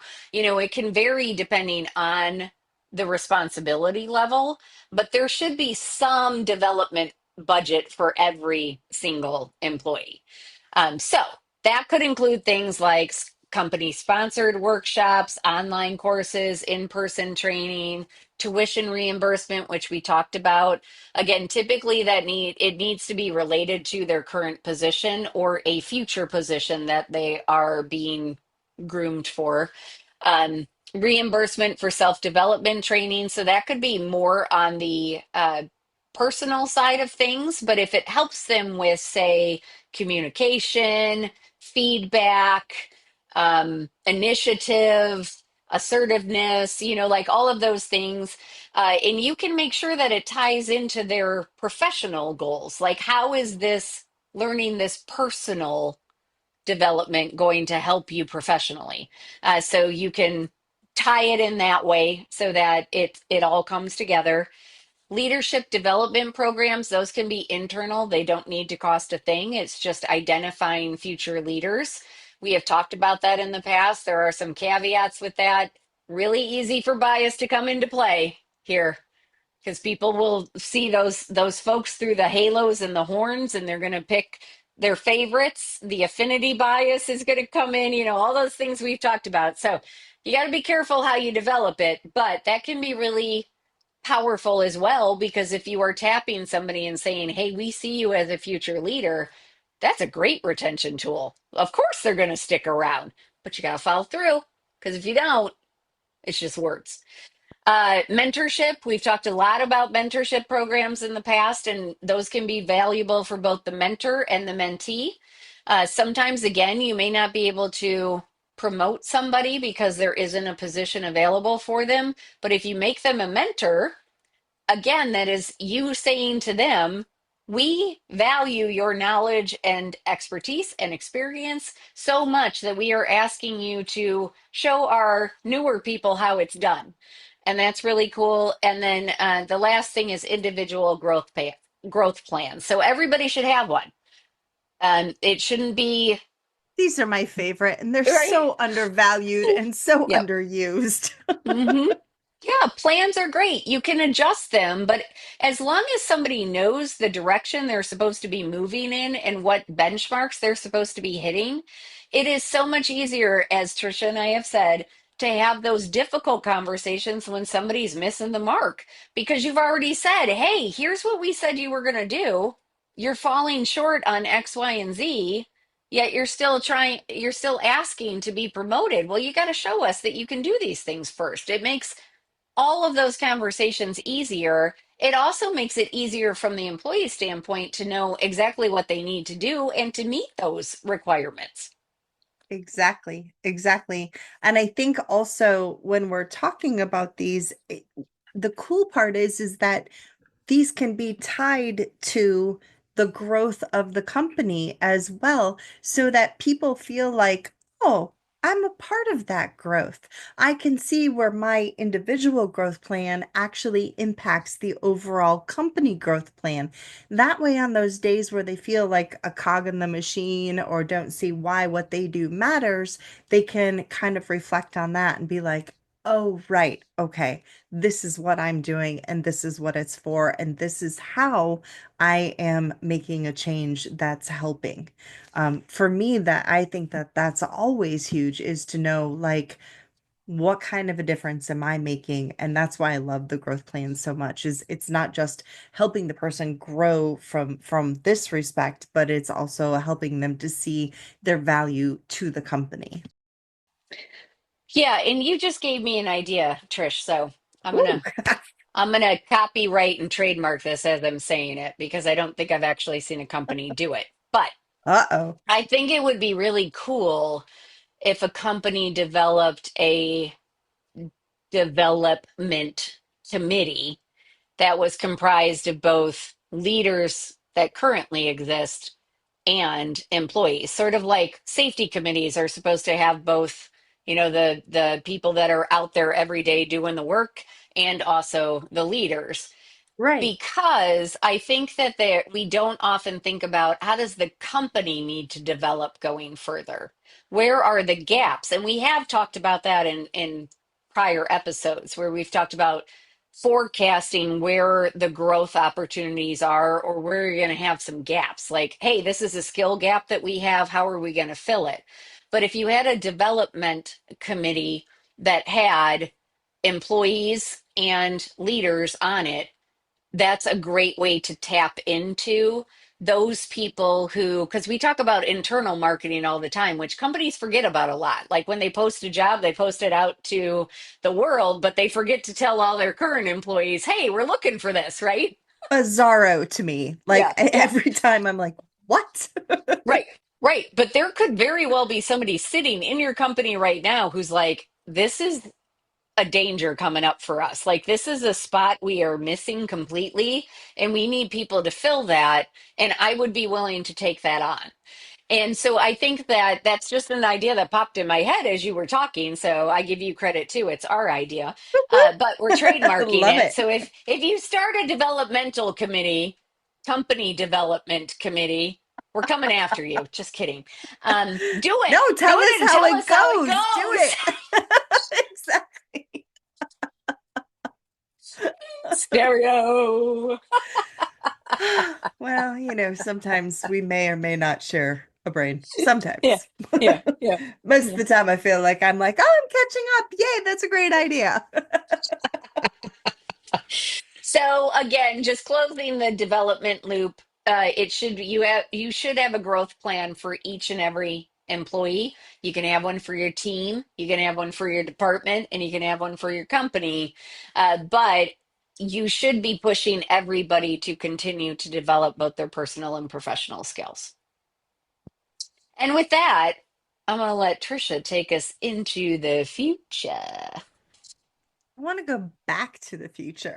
It can vary depending on the responsibility level, but there should be some development budget for every single employee. So that could include things like company sponsored workshops, online courses, in person training, tuition reimbursement, which we talked about. Again, typically it needs to be related to their current position or a future position that they are being groomed for. Reimbursement for self-development training. So that could be more on the personal side of things, but if it helps them with, say, communication, feedback, initiative, assertiveness, like all of those things. And you can make sure that it ties into their professional goals. Like, how is this learning this personal development going to help you professionally? So you can tie it in that way so that it all comes together. Leadership development programs, those can be internal. They don't need to cost a thing. It's just identifying future leaders. We have talked about that in the past. There are some caveats with that. Really easy for bias to come into play here because people will see those folks through the halos and the horns and they're going to pick their favorites. The affinity bias is going to come in, all those things we've talked about. So you got to be careful how you develop it, but that can be really powerful as well, because if you are tapping somebody and saying, hey, we see you as a future leader, that's a great retention tool. Of course they're going to stick around, but you got to follow through, because if you don't, it's just words. Mentorship, we've talked a lot about mentorship programs in the past, and those can be valuable for both the mentor and the mentee. Sometimes, again, you may not be able to promote somebody because there isn't a position available for them, but if you make them a mentor, again, that is you saying to them, we value your knowledge and expertise and experience so much that we are asking you to show our newer people how it's done. And that's really cool. And then the last thing is individual growth plans. So everybody should have one. It shouldn't be These are my favorite, and they're right. so undervalued and so Yep. underused. Hmm. Yeah, plans are great. You can adjust them, but as long as somebody knows the direction they're supposed to be moving in and what benchmarks they're supposed to be hitting, it is so much easier, as Trisha and I have said, to have those difficult conversations when somebody's missing the mark because you've already said, hey, here's what we said you were going to do. You're falling short on X, Y, and Z. Yet you're still asking to be promoted. Well, you got to show us that you can do these things first. It makes all of those conversations easier. It also makes it easier from the employee standpoint to know exactly what they need to do and to meet those requirements. Exactly, exactly. And I think also when we're talking about these, the cool part is that these can be tied to the growth of the company as well, so that people feel like, oh, I'm a part of that growth. I can see where my individual growth plan actually impacts the overall company growth plan. That way, on those days where they feel like a cog in the machine or don't see why what they do matters, they can kind of reflect on that and be like, oh, right, okay, this is what I'm doing and this is what it's for and this is how I am making a change that's helping. For me, that I think that that's always huge is to know like what kind of a difference am I making? And that's why I love the growth plan so much is it's not just helping the person grow from this respect, but it's also helping them to see their value to the company. Yeah, and you just gave me an idea, Trish. So I'm Ooh. gonna I'm gonna copyright and trademark this as I'm saying it because I don't think I've actually seen a company do it. But Uh-oh. I think it would be really cool if a company developed a development committee that was comprised of both leaders that currently exist and employees, sort of like safety committees are supposed to have both, the people that are out there every day doing the work and also the leaders, Right. because I think that we don't often think about how does the company need to develop going further? Where are the gaps? And we have talked about that in prior episodes where we've talked about forecasting where the growth opportunities are or where you're going to have some gaps. Like, hey, this is a skill gap that we have. How are we going to fill it? But if you had a development committee that had employees and leaders on it, that's a great way to tap into those people who, because we talk about internal marketing all the time, which companies forget about a lot. Like when they post a job, they post it out to the world, but they forget to tell all their current employees, hey, we're looking for this, right? Bizarro to me. Like Yeah, yeah, every time I'm like, what? right, right. But there could very well be somebody sitting in your company right now who's like, this is a danger coming up for us. Like this is a spot we are missing completely, and we need people to fill that. And I would be willing to take that on. And so I think that that's just an idea that popped in my head as you were talking. So I give you credit too. It's our idea, but we're trademarking Love it. it. So if you start a developmental committee, company development committee, we're coming after you. Just kidding. No, do tell us it, and how tell it us how it goes. Do goes. it. Exactly. Stereo. Well, sometimes we may or may not share a brain. Yeah, Sometimes. yeah, yeah. Most of Yeah. the time, I feel like I'm like, oh, I'm catching up. Yay, that's a great idea. So again, just closing the development loop, you should have a growth plan for each and every employee. You can have one for your team, you can have one for your department, and you can have one for your company. But you should be pushing everybody to continue to develop both their personal and professional skills. And with that, I'm going to let Trisha take us into the future. I want to go back to the future.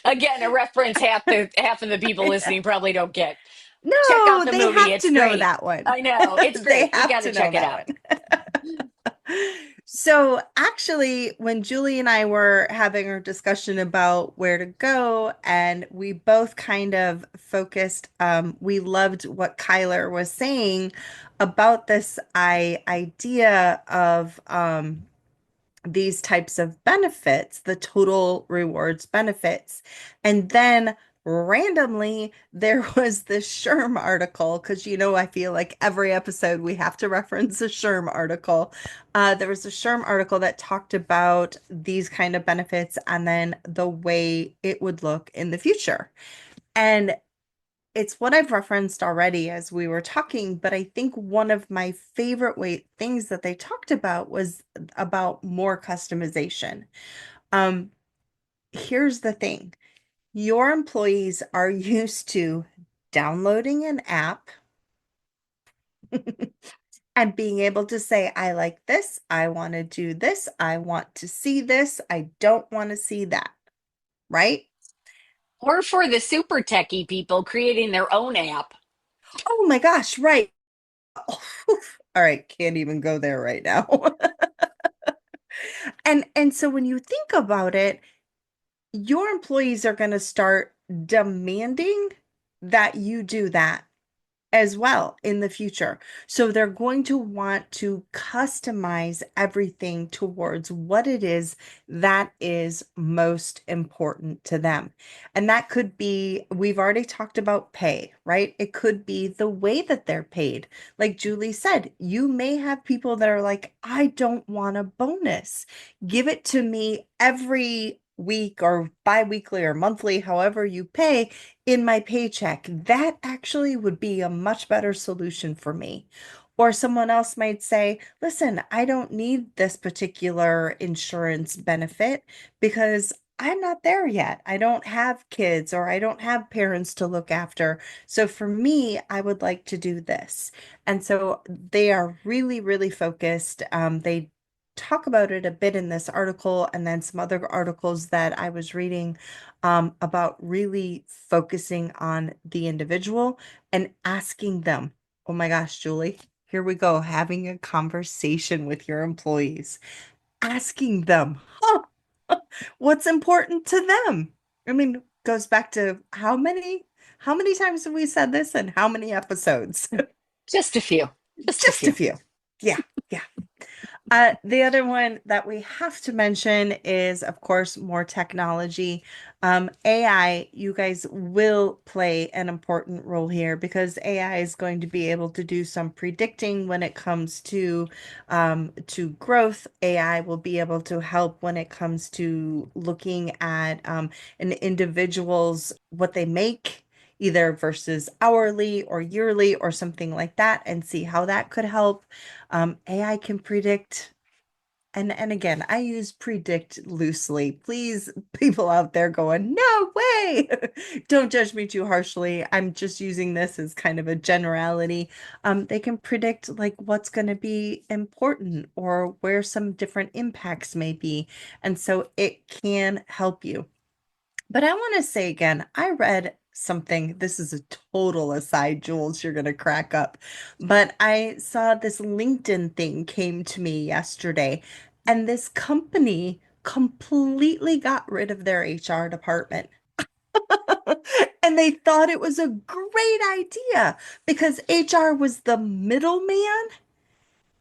Again, a reference half of the people listening probably don't get. Check out No, the they movie. have to It's know great. that one. I know. It's They great. You have got to to know check it that out. one. So, actually, when Julie and I were having our discussion about where to go, and we both kind of focused, we loved what Kyler was saying about this idea of these types of benefits, the total rewards benefits. And then randomly, there was this Sherm article, because I feel like every episode we have to reference a Sherm article. There was a Sherm article that talked about these kind of benefits and then the way it would look in the future. And it's what I've referenced already as we were talking, but I think one of my favorite things that they talked about was about more customization. Um, Here's the thing. Your employees are used to downloading an app and being able to say, I like this, I want to do this, I want to see this, I don't want to see that, right? Or for the super techie people creating their own app. Oh my gosh, right. Oh, all right, can't even go there right now. And so when you think about it, your employees are going to start demanding that you do that as well in the future. So they're going to want to customize everything towards what it is that is most important to them. And that could be, we've already talked about pay, right? It could be the way that they're paid. Like Julie said, you may have people that are like, I don't want a bonus. Give it to me every week or bi-weekly or monthly, however you pay in my paycheck. That actually would be a much better solution for me. Or someone else might say, listen, I don't need this particular insurance benefit because I'm not there yet. I don't have kids or I don't have parents to look after. So for me, I would like to do this. And so they are really, really focused. They talk about it a bit in this article and then some other articles that I was reading about really focusing on the individual and asking them, oh my gosh, Julie, here we go, having a conversation with your employees, asking them, huh, what's important to them? I mean, goes back to how many times have we said this and how many episodes? Just a few. Just a Just a few. few. Yeah, yeah. The other one that we have to mention is, of course, more technology. AI, you guys will play an important role here because AI is going to be able to do some predicting when it comes to growth. AI will be able to help when it comes to looking at an individual's what they make, either versus hourly or yearly or something like that, and see how that could help. AI can predict, and again, I use predict loosely. Please, people out there going, no way. Don't judge me too harshly. I'm just using this as kind of a generality. They can predict like what's going to be important or where some different impacts may be. And so it can help you. But I want to say again, I read something. This is a total aside, Jules, you're gonna crack up. But I saw this LinkedIn thing came to me yesterday, and this company completely got rid of their HR department. And they thought it was a great idea because HR was the middleman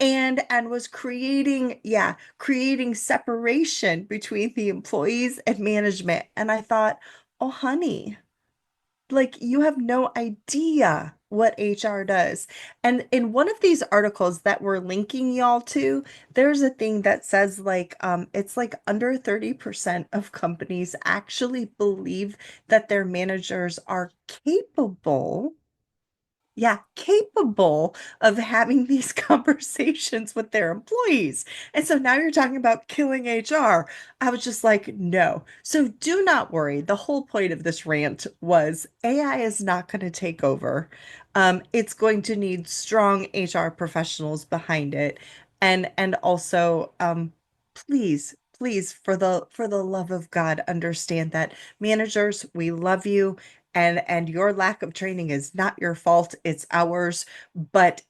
and was creating separation between the employees and management. And I thought, oh honey, like you have no idea what HR does. And in one of these articles that we're linking y'all to, there's a thing that says like it's like under 30% of companies actually believe that their managers are capable, yeah, capable of having these conversations with their employees. And so now you're talking about killing HR. I was just like, no. So do not worry. The whole point of this rant was AI is not going to take over. It's going to need strong HR professionals behind it. And also, please, for the love of God, understand that managers, we love you and your lack of training is not your fault, it's ours. But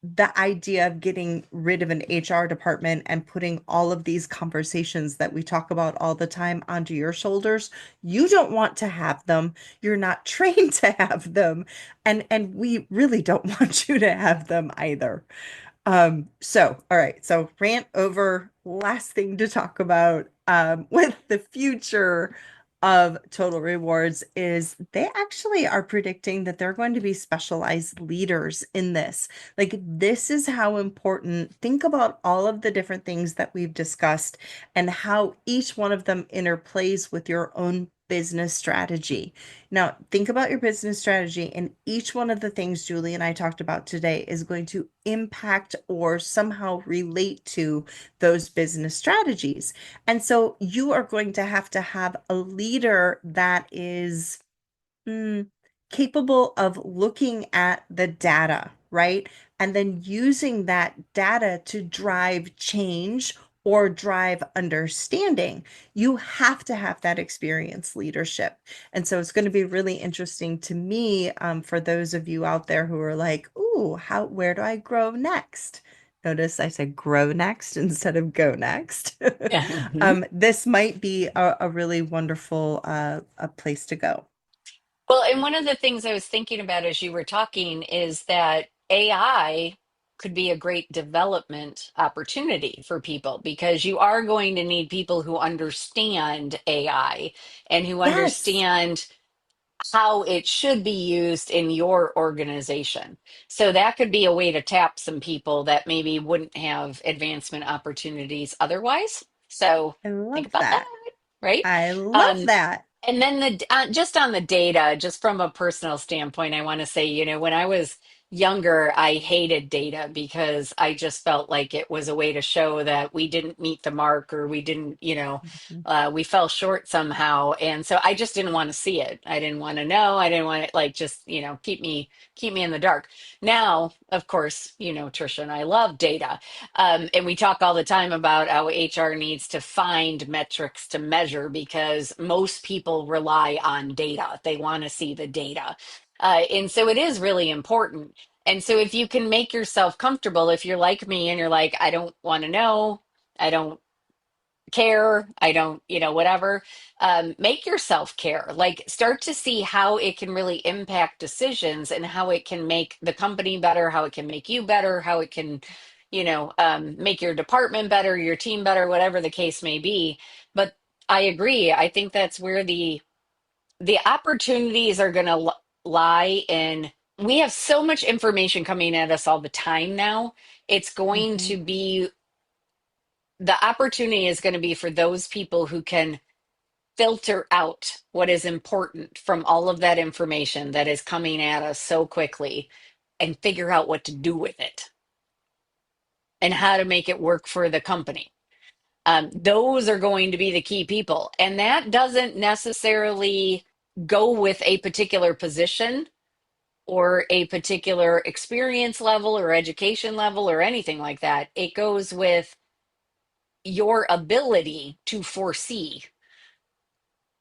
the idea of getting rid of an HR department and putting all of these conversations that we talk about all the time onto your shoulders, you don't want to have them. You're not trained to have them, and we really don't want you to have them either. All right, so rant over. Last thing to talk about with the future of Total Rewards is they actually are predicting that they're going to be specialized leaders in this. Like, this is how important. Think about all of the different things that we've discussed and how each one of them interplays with your own business strategy. Now, think about your business strategy, and each one of the things Julie and I talked about today is going to impact or somehow relate to those business strategies. And so you are going to have a leader that is mm, capable of looking at the data, right? And then using that data to drive change or drive understanding. You have to have that experience leadership. And so it's going to be really interesting to me, for those of you out there who are like, ooh, where do I grow next? Notice I said grow next instead of go next. Yeah. This might be a really wonderful a place to go. Well, and one of the things I was thinking about as you were talking is that AI could be a great development opportunity for people because you are going to need people who understand AI and who Yes, understand how it should be used in your organization. So that could be a way to tap some people that maybe wouldn't have advancement opportunities otherwise. So I think love about that, that. right? I love Um, that. and then just on the data, just from a personal standpoint, I want to say, when I was younger, I hated data because I just felt like it was a way to show that we didn't meet the mark or we didn't, Mhm. we fell short somehow. And so I just didn't want to see it. I didn't want to know. I didn't want it like just, keep me in the dark. Now, of course, Trisha and I love data. And we talk all the time about how HR needs to find metrics to measure because most people rely on data. They want to see the data. And so it is really important. And so if you can make yourself comfortable, if you're like me and you're like, I don't want to know, I don't care, I don't, whatever, make yourself care. Like start to see how it can really impact decisions and how it can make the company better, how it can make you better, how it can, make your department better, your team better, whatever the case may be. But I agree. I think that's where the opportunities are going to lie in. We have so much information coming at us all the time now. It's going Mhm. to be the opportunity is going to be for those people who can filter out what is important from all of that information that is coming at us so quickly and figure out what to do with it and how to make it work for the company. Those are going to be the key people. And that doesn't necessarily go with a particular position or a particular experience level or education level or anything like that. It goes with your ability to foresee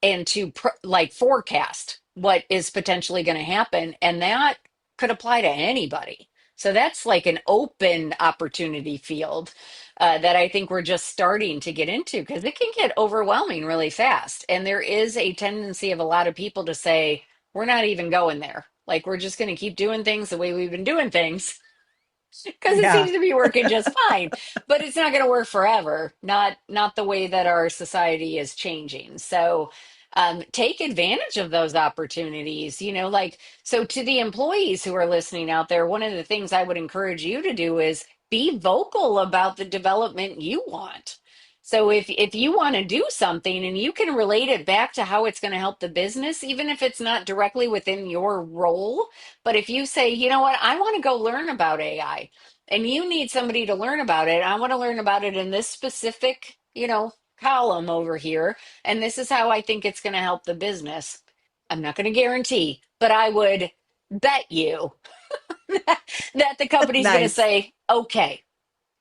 and to like forecast what is potentially going to happen. And that could apply to anybody. So that's like an open opportunity field that I think we're just starting to get into because it can get overwhelming really fast. And there is a tendency of a lot of people to say, we're not even going there. Like, we're just going to keep doing things the way we've been doing things because it Yeah, seems to be working just fine, but it's not going to work forever, not the way that our society is changing. So take advantage of those opportunities, like, so to the employees who are listening out there, one of the things I would encourage you to do is be vocal about the development you want. So if you want to do something and you can relate it back to how it's going to help the business, even if it's not directly within your role, but if you say, you know what, I want to go learn about AI and you need somebody to learn about it, I want to learn about it in this specific, column over here. And this is how I think it's going to help the business. I'm not going to guarantee, but I would bet you that the company's going to nice. say, okay,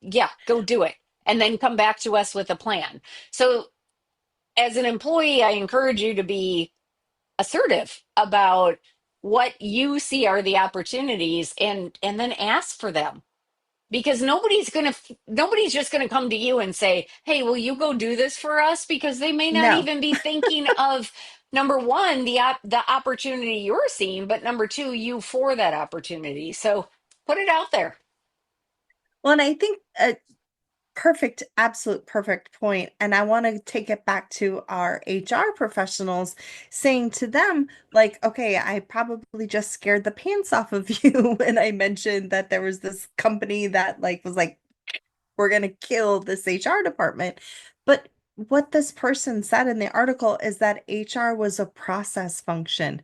yeah, go do it. And then come back to us with a plan. So as an employee, I encourage you to be assertive about what you see are the opportunities and then ask for them because nobody's just going to come to you and say, hey, will you go do this for us, because they may not No. even be thinking of number one, the opportunity you're seeing, but number two, you for that opportunity. So put it out there. Well, and I think perfect, absolute perfect point. And I want to take it back to our HR professionals, saying to them, like, okay, I probably just scared the pants off of you when I mentioned that there was this company that like was like, we're gonna kill this HR department. But what this person said in the article is that HR was a process function.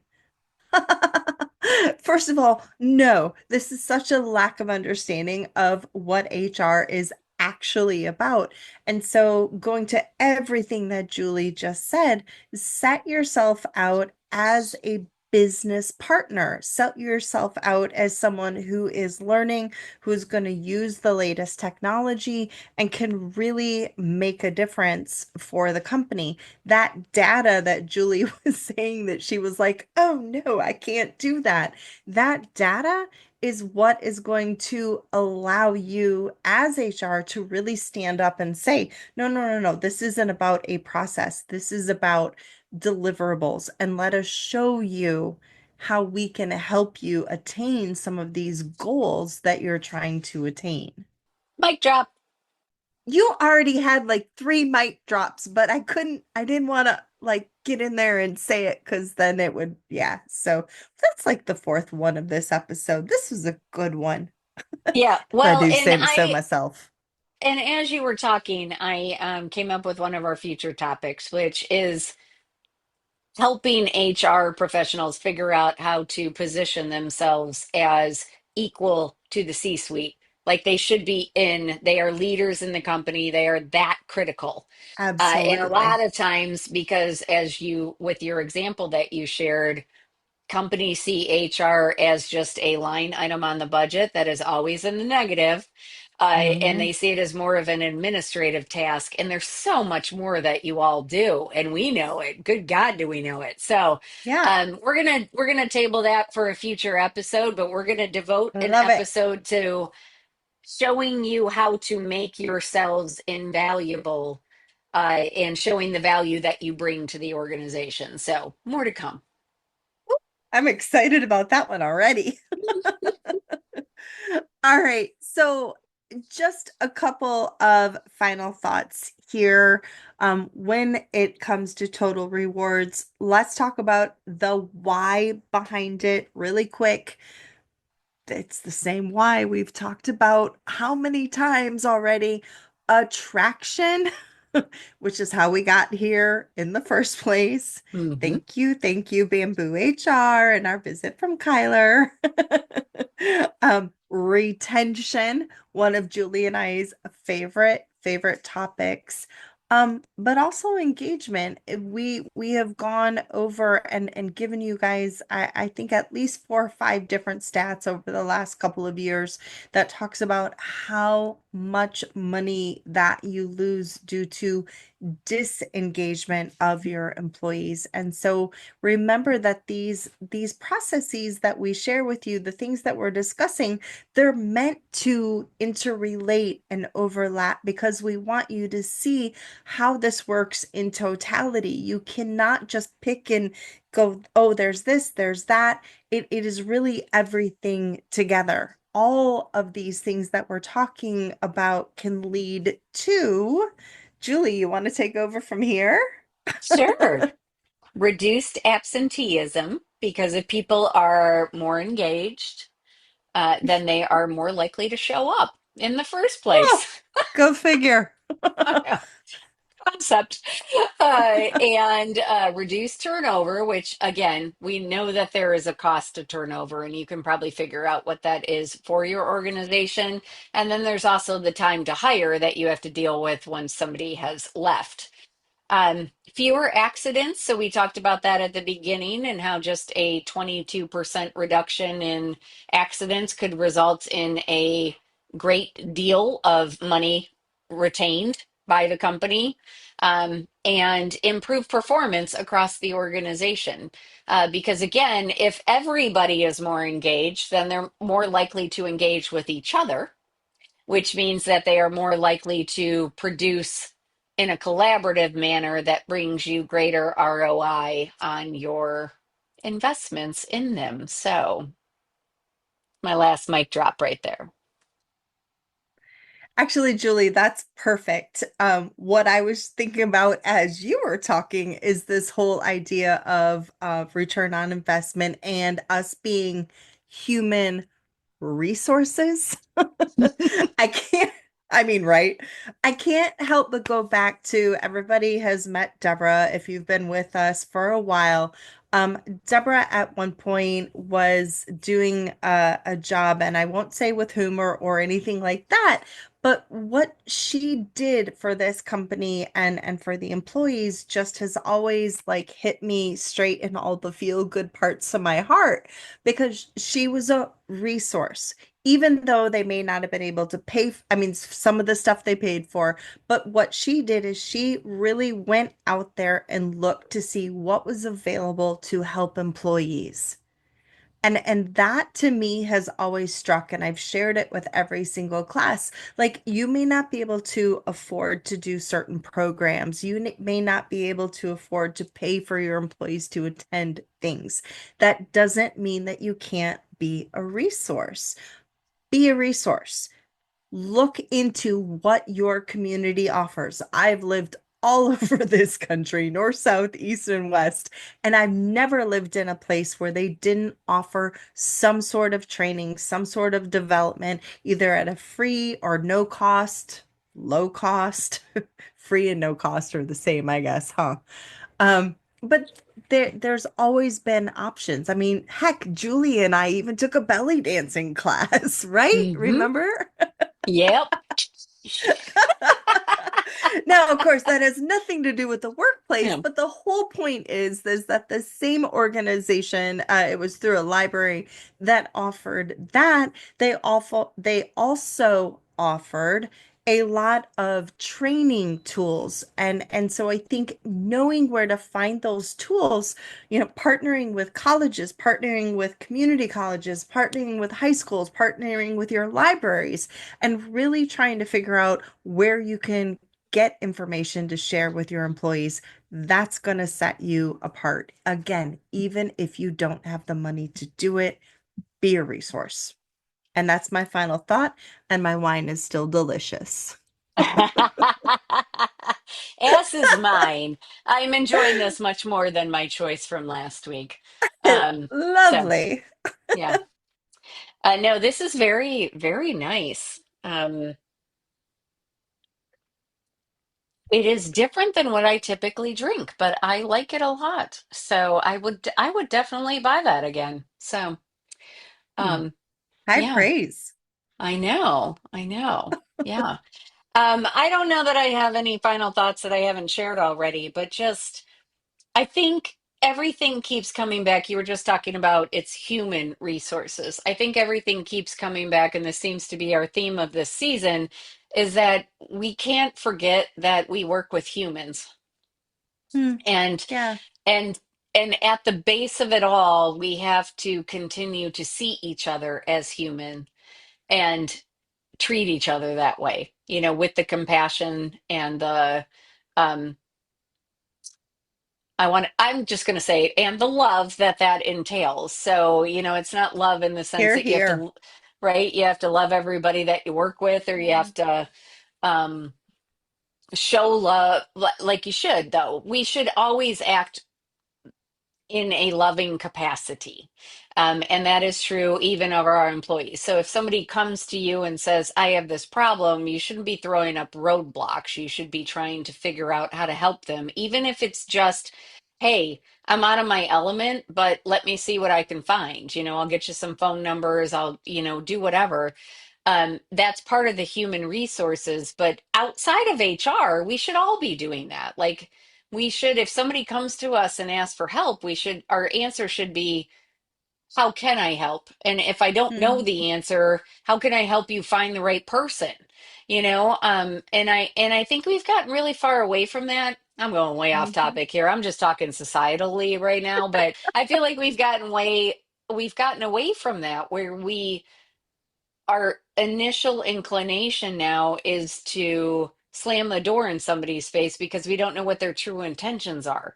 First of all, no, this is such a lack of understanding of what HR is actually about. And so, going to everything that Julie just said, set yourself out as a business partner. Set yourself out as someone who is learning, who's going to use the latest technology and can really make a difference for the company. That data that Julie was saying that she was like, oh no, I can't do that. That data is what is going to allow you as HR to really stand up and say, no, no, no, no, this isn't about a process. This is about deliverables. And let us show you how we can help you attain some of these goals that you're trying to attain. Mic drop. You already had like three mic drops, but I didn't want to like get in there and say it because then it would, yeah. So that's like the fourth one of this episode. This was a good one. Yeah. If I Well, do and say so I myself. and as you were talking, I came up with one of our future topics, which is helping HR professionals figure out how to position themselves as equal to the C-suite. Like they should be they are leaders in the company. They are that critical. And a Absolutely. lot of times, because as you, with your example that you shared, companies see HR as just a line item on the budget that is always in the negative. And Hmm. they see it as more of an administrative task. And there's so much more that you all do, and we know it. Good God, do we know it? So Yeah, we're gonna table that for a future episode, but we're gonna devote an love it. episode to showing you how to make yourselves invaluable and showing the value that you bring to the organization. So more to come. I'm excited about that one already. All right. So, just a couple of final thoughts here. When it comes to total rewards, let's talk about the why behind it really quick. It's the same why we've talked about how many times already. Attraction, which is how we got here in the first place. Hmm. Thank you, Bamboo HR and our visit from Kyler. Retention, one of Julie and I's favorite topics. But also engagement. We have gone over and given you guys, I think at least 4 or 5 different stats over the last couple of years that talks about how much money that you lose due to disengagement of your employees. And so remember that these processes that we share with you, the things that we're discussing, they're meant to interrelate and overlap because we want you to see how this works in totality. You cannot just pick and go, oh, there's this, there's that. It is really everything together. All of these things that we're talking about can lead to, Julie, you want to take over from here? Sure. Reduced absenteeism, because if people are more engaged, then they are more likely to show up in the first Oh, place. go figure. Concept. And reduce turnover, which again, we know that there is a cost to turnover, and you can probably figure out what that is for your organization. And then there's also the time to hire that you have to deal with once somebody has left. Fewer accidents. So we talked about that at the beginning and how just a 22% reduction in accidents could result in a great deal of money retained by the company, and improve performance across the organization. Because again, if everybody is more engaged, then they're more likely to engage with each other, which means that they are more likely to produce in a collaborative manner that brings you greater ROI on your investments in them. So, my last mic drop right there. Actually, Julie, that's perfect. What I was thinking about as you were talking is this whole idea of return on investment and us being human resources. I can't, I mean, right? I can't help but go back to everybody has met Deborah if you've been with us for a while. Deborah at one point was doing a job, and I won't say with whom or anything like that, but what she did for this company and for the employees just has always like hit me straight in all the feel good parts of my heart because she was a resource even though they may not have been able to pay, I mean, some of the stuff they paid for, but what she did is she really went out there and looked to see what was available to help employees. And that to me has always struck, and I've shared it with every single class. Like, you may not be able to afford to do certain programs. You may not be able to afford to pay for your employees to attend things. That doesn't mean that you can't be a resource. Be a resource. Look into what your community offers. I've lived all over this country, north, south, east, and west, and I've never lived in a place where they didn't offer some sort of training, some sort of development, either at a free or no cost, low cost. Free and no cost are the same, I guess, huh? But there's always been options. I mean, heck, Julie and I even took a belly dancing class, right? Hmm. Remember? Yep. Now, of course, that has nothing to do with the workplace, Yeah. but the whole point is that the same organization, it was through a library that offered that. They also offered a lot of training tools. And so I think knowing where to find those tools, partnering with colleges, partnering with community colleges, partnering with high schools, partnering with your libraries, and really trying to figure out where you can get information to share with your employees, that's going to set you apart. Again, even if you don't have the money to do it, be a resource. And that's my final thought. And my wine is still delicious. As is mine. I'm enjoying this much more than my choice from last week. So, Lovely. yeah. No, this is very, very nice. It is different than what I typically drink, but I like it a lot. So I would definitely buy that again. So, Hmm. um, High yeah, praise. I know. I know. Yeah. I don't know that I have any final thoughts that I haven't shared already, but just I think everything keeps coming back. You were just talking about it's human resources. I think everything keeps coming back, and this seems to be our theme of this season. is that we can't forget that we work with humans. Hmm. And Yeah. and and at the base of it all, we have to continue to see each other as human and treat each other that way, with the compassion and the um I'm just going to say, and the love that entails. So, it's not love in the sense Here, that you have here. to, right? You have to love everybody that you work with, or you Yeah. have to um, show love like you should, though. We should always act in a loving capacity. And that is true even of our employees. So if somebody comes to you and says, I have this problem, you shouldn't be throwing up roadblocks. You should be trying to figure out how to help them, even if it's just, hey, I'm out of my element, but let me see what I can find. I'll get you some phone numbers, I'll, do whatever. That's part of the human resources. But outside of HR, we should all be doing that. Like, we should, if somebody comes to us and asks for help, our answer should be, how can I help? And if I don't know Hmm. the answer, how can I help you find the right person? And I think we've gotten really far away from that. I'm going way off Mhm. topic here. I'm just talking societally right now, but I feel like we've gotten away from that, where our initial inclination now is to slam the door in somebody's face because we don't know what their true intentions are.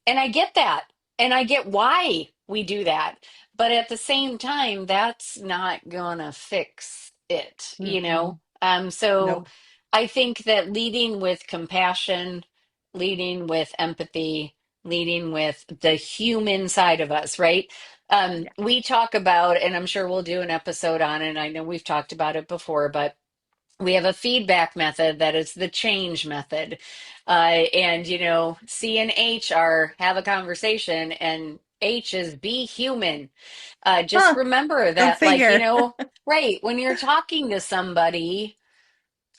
And I get that. And I get why we do that. But at the same time, that's not gonna fix it. Mm-mm. So Nope. I think that leading with compassion, leading with empathy, leading with the human side of us, right? Yeah. We talk about, and I'm sure we'll do an episode on it. I know we've talked about it before, but we have a feedback method that is the change method. And, C and H are have a conversation, and H is be human. Just Huh. remember Go that, like, figure. right, when you're talking to somebody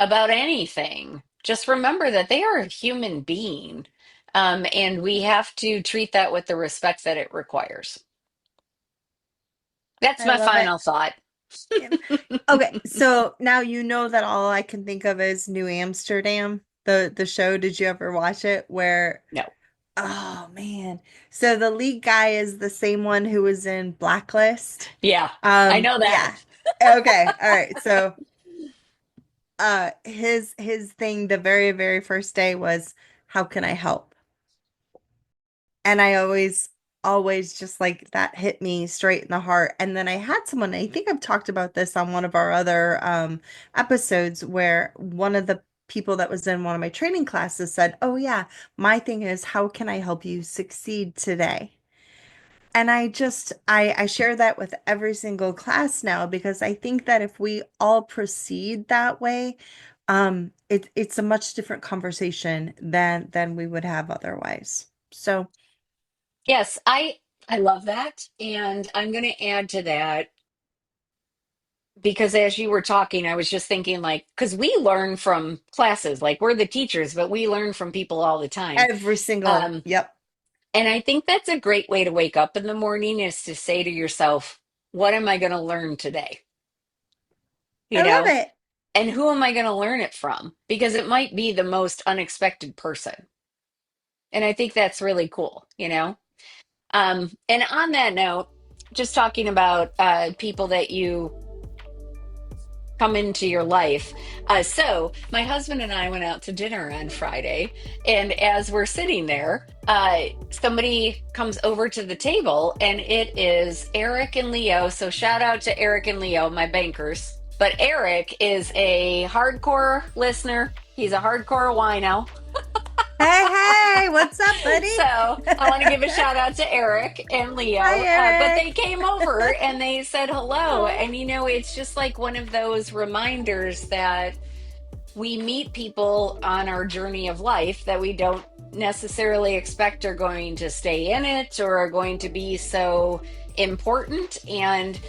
about anything, just remember that they are a human being. And we have to treat that with the respect that it requires. That's I my love it. final thought. Yeah. Okay, so now you know that all I can think of is New Amsterdam, the show. Did you ever watch it? Where, No. oh man. So the lead guy is the same one who was in Blacklist. Yeah, I know that. Yeah. Okay. All right. So his thing the very, very first day was, how can I help? And I always just like that hit me straight in the heart. And then I had someone, I think I've talked about this on one of our other episodes, where one of the people that was in one of my training classes said, "Oh yeah, my thing is, how can I help you succeed today?" And I share that with every single class now, because I think that if we all proceed that way, it's a much different conversation than we would have otherwise. So Yes, I love that. And I'm going to add to that because as you were talking, I was just thinking, like, because we learn from classes, like we're the teachers, but we learn from people all the time. every single, Um, yep. and I think that's a great way to wake up in the morning, is to say to yourself, what am I going to learn today? You I love know, it. and who am I going to learn it from? Because it might be the most unexpected person. And I think that's really cool. And on that note, just talking about people that you come into your life. So, my husband and I went out to dinner on Friday, and as we're sitting there, somebody comes over to the table, and it is Eric and Leo. So, shout out to Eric and Leo, my bankers. But Eric is a hardcore listener. He's a hardcore wino. Hey, hey, what's up, So buddy? I want to give a shout out to Eric and Hi, Leo. But they Eric. came over and they said hello. Oh, And it's just like one of those reminders that we meet people on our journey of life that we don't necessarily expect are going to stay in it or are going to be so important. And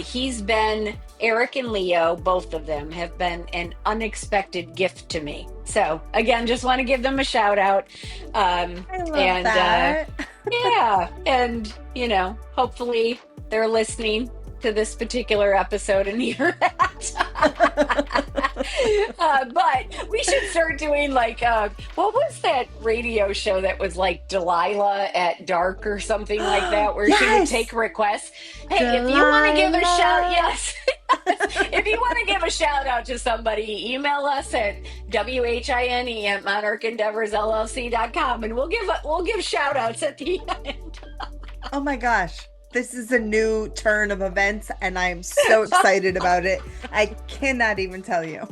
he's been, Eric and Leo, both of them have been an unexpected gift to me. So, again, just want to give them a shout out. I love And that. yeah, and hopefully they're listening to this particular episode and hear that. But we should start doing like, what was that radio show that was like Delilah at dark or something like that, where she would Yes, take requests? Hey, if you want to give a shout, Delilah. yes. If you want to give a shout out to somebody, email us at whine at monarchendeavorsllc.com, and we'll give shout outs at the end. Oh my gosh. This is a new turn of events, and I'm so excited about it. I cannot even tell you.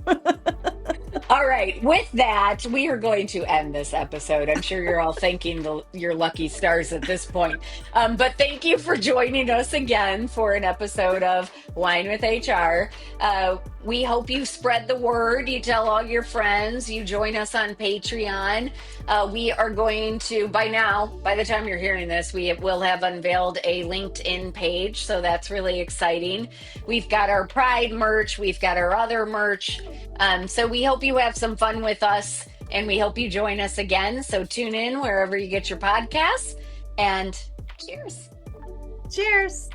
All right. With that, we are going to end this episode. I'm sure you're all thanking your lucky stars at this point. But thank you for joining us again for an episode of Wine with HR. We hope you spread the word. You tell all your friends. You join us on Patreon. We are going to, by now, by the time you're hearing this, we will have unveiled a LinkedIn page. So that's really exciting. We've got our Pride merch. We've got our other merch. So we hope you have some fun with us, and we hope you join us again. So tune in wherever you get your podcasts, and cheers. Cheers.